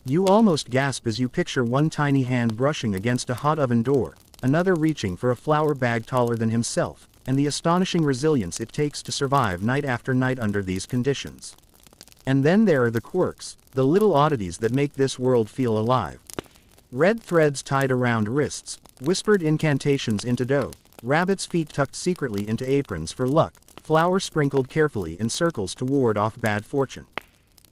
You almost gasp as you picture one tiny hand brushing against a hot oven door, another reaching for a flour bag taller than himself, and the astonishing resilience it takes to survive night after night under these conditions. And then there are the quirks, the little oddities that make this world feel alive. Red threads tied around wrists, whispered incantations into dough, rabbits' feet tucked secretly into aprons for luck, flour sprinkled carefully in circles to ward off bad fortune.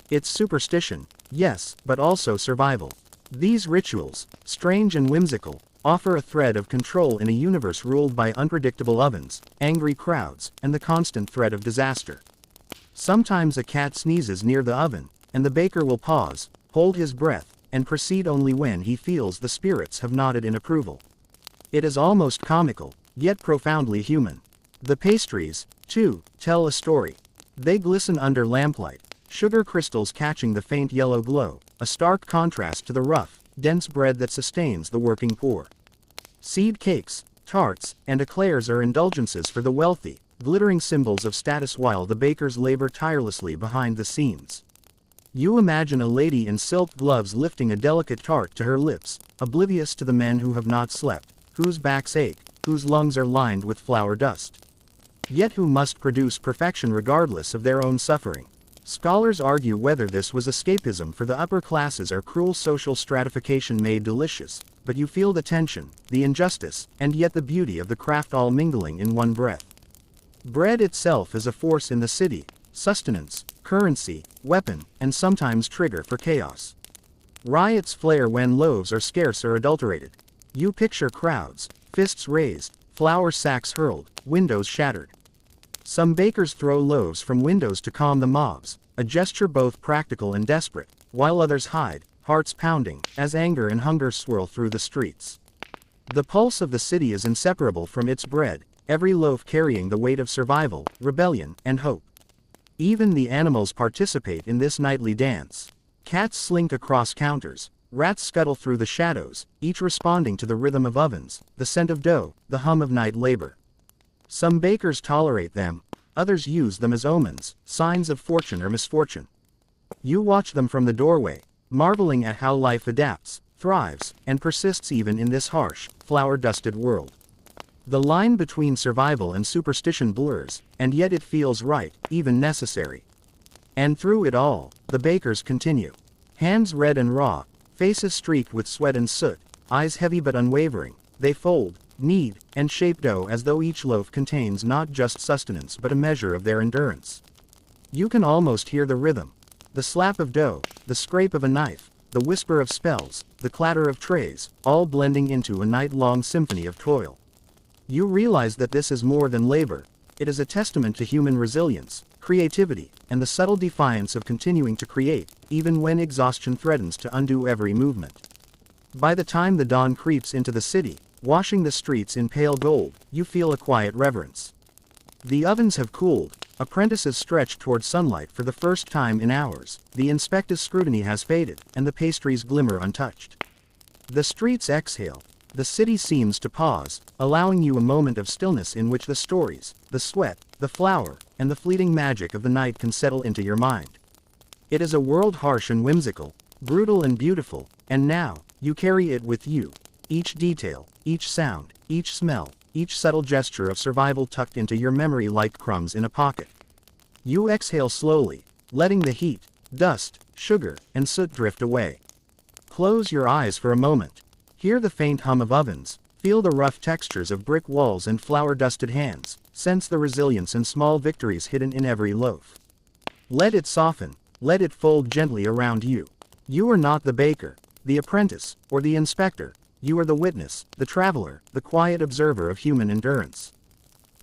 It's superstition, yes, but also survival. These rituals, strange and whimsical, offer a thread of control in a universe ruled by unpredictable ovens, angry crowds, and the constant threat of disaster. Sometimes a cat sneezes near the oven, and the baker will pause, hold his breath, and proceed only when he feels the spirits have nodded in approval. It is almost comical, yet profoundly human. The pastries, too, tell a story. They glisten under lamplight, sugar crystals catching the faint yellow glow, a stark contrast to the rough, dense bread that sustains the working poor. Seed cakes, tarts, and eclairs are indulgences for the wealthy, glittering symbols of status while the bakers labor tirelessly behind the scenes. You imagine a lady in silk gloves lifting a delicate tart to her lips, oblivious to the men who have not slept, whose backs ache, whose lungs are lined with flour dust. Yet who must produce perfection regardless of their own suffering. Scholars argue whether this was escapism for the upper classes or cruel social stratification made delicious, but you feel the tension, the injustice, and yet the beauty of the craft all mingling in one breath. Bread itself is a force in the city, sustenance, currency, weapon, and sometimes trigger for chaos. Riots flare when loaves are scarce or adulterated. You picture crowds, fists raised, flour sacks hurled, windows shattered. Some bakers throw loaves from windows to calm the mobs, a gesture both practical and desperate, while others hide, hearts pounding, as anger and hunger swirl through the streets. The pulse of the city is inseparable from its bread, every loaf carrying the weight of survival, rebellion, and hope. Even the animals participate in this nightly dance. Cats slink across counters, rats scuttle through the shadows, each responding to the rhythm of ovens, the scent of dough, the hum of night labor. Some bakers tolerate them, others use them as omens, signs of fortune or misfortune. You watch them from the doorway, marveling at how life adapts, thrives, and persists even in this harsh, flour-dusted world. The line between survival and superstition blurs, and yet it feels right, even necessary. And through it all, the bakers continue. Hands red and raw, faces streaked with sweat and soot, eyes heavy but unwavering, they fold, knead, and shape dough as though each loaf contains not just sustenance but a measure of their endurance. You can almost hear the rhythm. The slap of dough, the scrape of a knife, the whisper of spells, the clatter of trays, all blending into a night-long symphony of toil. You realize that this is more than labor, it is a testament to human resilience, creativity, and the subtle defiance of continuing to create, even when exhaustion threatens to undo every movement. By the time the dawn creeps into the city, washing the streets in pale gold, you feel a quiet reverence. The ovens have cooled, apprentices stretch toward sunlight for the first time in hours, the inspector's scrutiny has faded, and the pastries glimmer untouched. The streets exhale. The city seems to pause, allowing you a moment of stillness in which the stories, the sweat, the flour, and the fleeting magic of the night can settle into your mind. It is a world harsh and whimsical, brutal and beautiful, and now, you carry it with you. Each detail, each sound, each smell, each subtle gesture of survival tucked into your memory like crumbs in a pocket. You exhale slowly, letting the heat, dust, sugar, and soot drift away. Close your eyes for a moment. Hear the faint hum of ovens, feel the rough textures of brick walls and flour-dusted hands, sense the resilience and small victories hidden in every loaf. Let it soften, let it fold gently around you. You are not the baker, the apprentice, or the inspector. You are the witness, the traveler, the quiet observer of human endurance.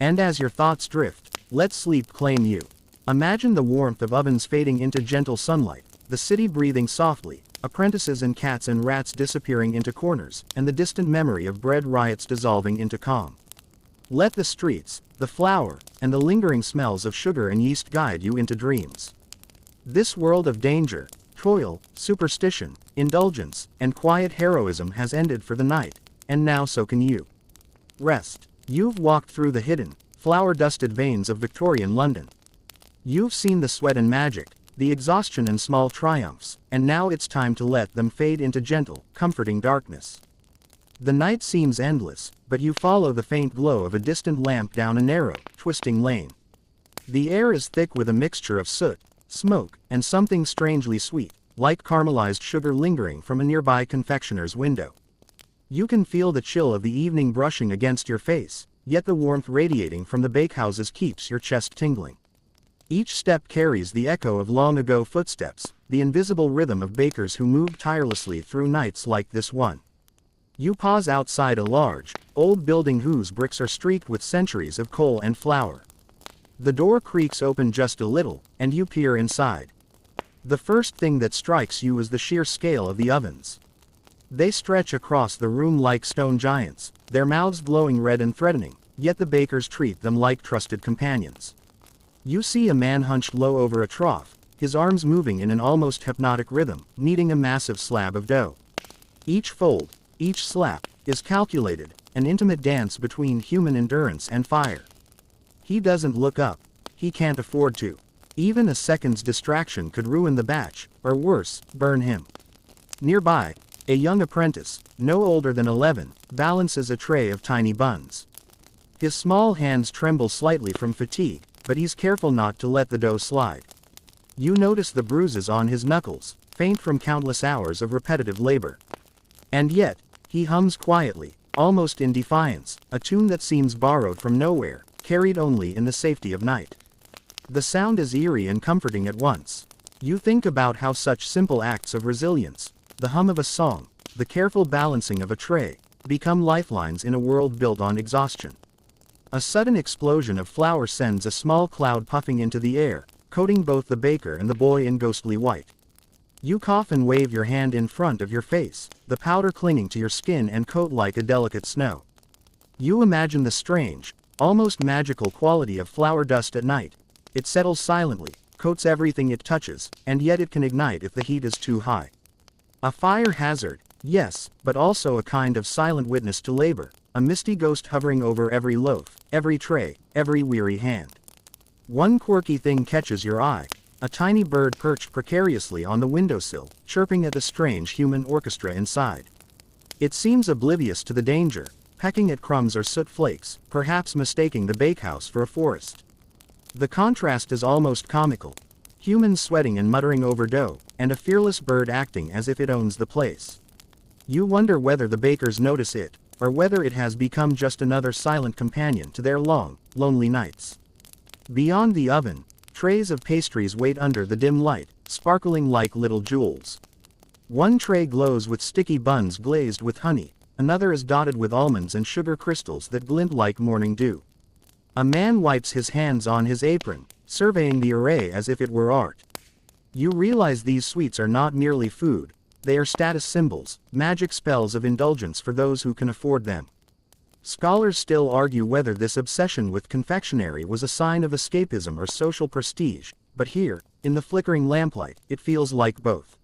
And as your thoughts drift, let sleep claim you. Imagine the warmth of ovens fading into gentle sunlight, the city breathing softly, apprentices and cats and rats disappearing into corners, and the distant memory of bread riots dissolving into calm. Let the streets, the flour, and the lingering smells of sugar and yeast guide you into dreams. This world of danger, toil, superstition, indulgence, and quiet heroism has ended for the night, and now so can you. Rest. You've walked through the hidden, flour-dusted veins of Victorian London. You've seen the sweat and magic, the exhaustion and small triumphs, and now it's time to let them fade into gentle, comforting darkness. The night seems endless, but you follow the faint glow of a distant lamp down a narrow, twisting lane. The air is thick with a mixture of soot, smoke, and something strangely sweet, like caramelized sugar lingering from a nearby confectioner's window. You can feel the chill of the evening brushing against your face, yet the warmth radiating from the bakehouses keeps your chest tingling. Each step carries the echo of long-ago footsteps, the invisible rhythm of bakers who moved tirelessly through nights like this one. You pause outside a large, old building whose bricks are streaked with centuries of coal and flour. The door creaks open just a little, and you peer inside. The first thing that strikes you is the sheer scale of the ovens. They stretch across the room like stone giants, their mouths glowing red and threatening, yet the bakers treat them like trusted companions. You see a man hunched low over a trough, his arms moving in an almost hypnotic rhythm, kneading a massive slab of dough. Each fold, each slap, is calculated, an intimate dance between human endurance and fire. He doesn't look up. He can't afford to. Even a second's distraction could ruin the batch, or worse, burn him. Nearby, a young apprentice, no older than 11, balances a tray of tiny buns. His small hands tremble slightly from fatigue, but he's careful not to let the dough slide. You notice the bruises on his knuckles, faint from countless hours of repetitive labor. And yet, he hums quietly, almost in defiance, a tune that seems borrowed from nowhere, carried only in the safety of night. The sound is eerie and comforting at once. You think about how such simple acts of resilience, the hum of a song, the careful balancing of a tray, become lifelines in a world built on exhaustion. A sudden explosion of flour sends a small cloud puffing into the air, coating both the baker and the boy in ghostly white. You cough and wave your hand in front of your face, the powder clinging to your skin and coat like a delicate snow. You imagine the strange, almost magical quality of flour dust at night. It settles silently, coats everything it touches, and yet it can ignite if the heat is too high. A fire hazard, yes, but also a kind of silent witness to labor, a misty ghost hovering over every loaf, every tray, every weary hand. One quirky thing catches your eye, a tiny bird perched precariously on the windowsill, chirping at the strange human orchestra inside. It seems oblivious to the danger, pecking at crumbs or soot flakes, perhaps mistaking the bakehouse for a forest. The contrast is almost comical. Humans sweating and muttering over dough, and a fearless bird acting as if it owns the place. You wonder whether the bakers notice it, or whether it has become just another silent companion to their long, lonely nights. Beyond the oven, trays of pastries wait under the dim light, sparkling like little jewels. One tray glows with sticky buns glazed with honey, another is dotted with almonds and sugar crystals that glint like morning dew. A man wipes his hands on his apron, surveying the array as if it were art. You realize these sweets are not merely food, they are status symbols, magic spells of indulgence for those who can afford them. Scholars still argue whether this obsession with confectionery was a sign of escapism or social prestige, but here, in the flickering lamplight, it feels like both.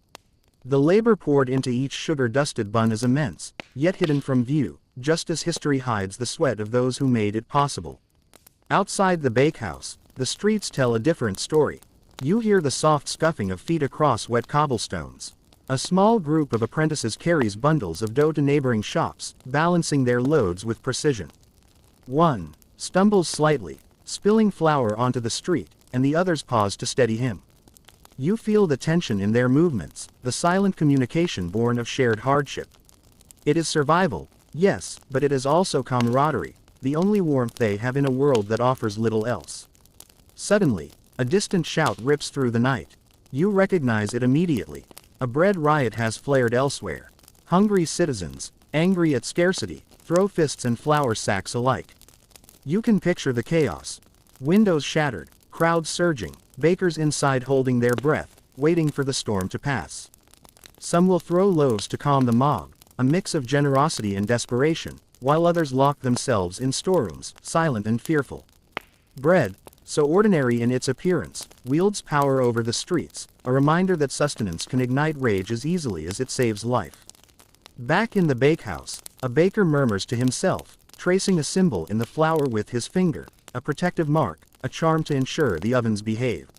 The labor poured into each sugar-dusted bun is immense, yet hidden from view, just as history hides the sweat of those who made it possible. Outside the bakehouse, the streets tell a different story. You hear the soft scuffing of feet across wet cobblestones. A small group of apprentices carries bundles of dough to neighboring shops, balancing their loads with precision. One stumbles slightly, spilling flour onto the street, and the others pause to steady him. You feel the tension in their movements, the silent communication born of shared hardship. It is survival, yes, but it is also camaraderie, the only warmth they have in a world that offers little else. Suddenly, a distant shout rips through the night. You recognize it immediately. A bread riot has flared elsewhere. Hungry citizens, angry at scarcity, throw fists and flour sacks alike. You can picture the chaos. Windows shattered, crowds surging, bakers inside holding their breath, waiting for the storm to pass. Some will throw loaves to calm the mob, a mix of generosity and desperation, while others lock themselves in storerooms, silent and fearful. Bread, so ordinary in its appearance, wields power over the streets, a reminder that sustenance can ignite rage as easily as it saves life. Back in the bakehouse, a baker murmurs to himself, tracing a symbol in the flour with his finger, a protective mark, a charm to ensure the ovens behave.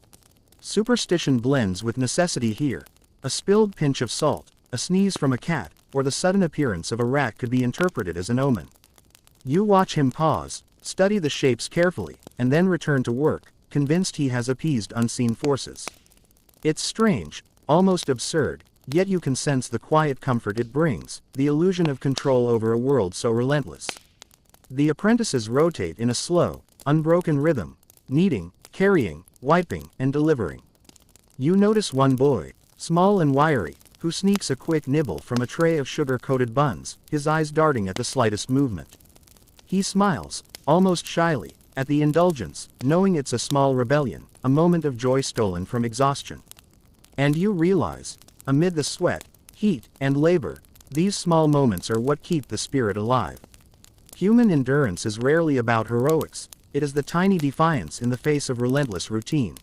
Superstition blends with necessity here. A spilled pinch of salt, a sneeze from a cat, or the sudden appearance of a rat could be interpreted as an omen. You watch him pause, study the shapes carefully, and then return to work, convinced he has appeased unseen forces. It's strange, almost absurd, yet you can sense the quiet comfort it brings, the illusion of control over a world so relentless. The apprentices rotate in a slow, unbroken rhythm, kneading, carrying, wiping, and delivering. You notice one boy, small and wiry, who sneaks a quick nibble from a tray of sugar-coated buns, his eyes darting at the slightest movement. He smiles, almost shyly, at the indulgence, knowing it's a small rebellion, a moment of joy stolen from exhaustion. And you realize, amid the sweat, heat, and labor, these small moments are what keep the spirit alive. Human endurance is rarely about heroics, it is the tiny defiance in the face of relentless routine.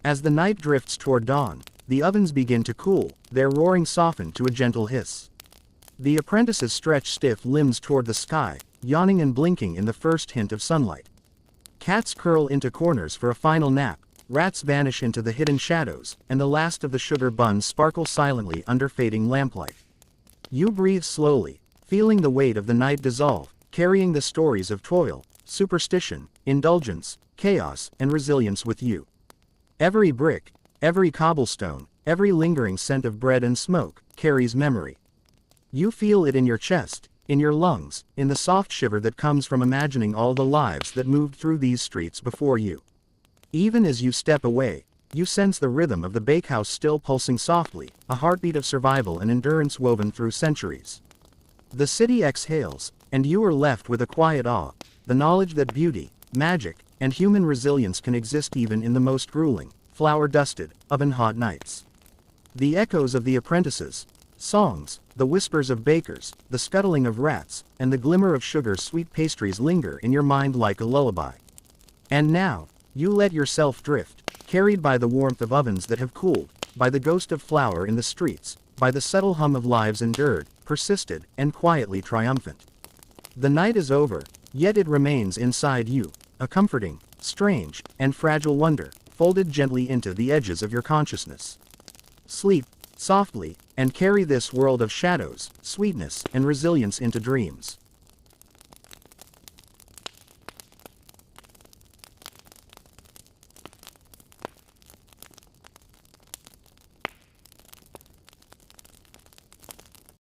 As the night drifts toward dawn, the ovens begin to cool, their roaring softened to a gentle hiss. The apprentices stretch stiff limbs toward the sky, yawning and blinking in the first hint of sunlight. Cats curl into corners for a final nap, rats vanish into the hidden shadows, and the last of the sugar buns sparkle silently under fading lamplight. You breathe slowly, feeling the weight of the night dissolve, carrying the stories of toil, superstition, indulgence, chaos, and resilience with you. Every brick, every cobblestone, every lingering scent of bread and smoke, carries memory. You feel it in your chest, in your lungs, in the soft shiver that comes from imagining all the lives that moved through these streets before you. Even as you step away, you sense the rhythm of the bakehouse still pulsing softly, a heartbeat of survival and endurance woven through centuries. The city exhales, and you are left with a quiet awe, the knowledge that beauty, magic, and human resilience can exist even in the most grueling, flour-dusted, oven-hot nights. The echoes of the apprentices' songs, the whispers of bakers, the scuttling of rats, and the glimmer of sugar-sweet pastries linger in your mind like a lullaby. And now, you let yourself drift, carried by the warmth of ovens that have cooled, by the ghost of flour in the streets, by the subtle hum of lives endured, persisted, and quietly triumphant. The night is over, yet it remains inside you, a comforting, strange, and fragile wonder, folded gently into the edges of your consciousness. Sleep, softly, and carry this world of shadows, sweetness, and resilience into dreams.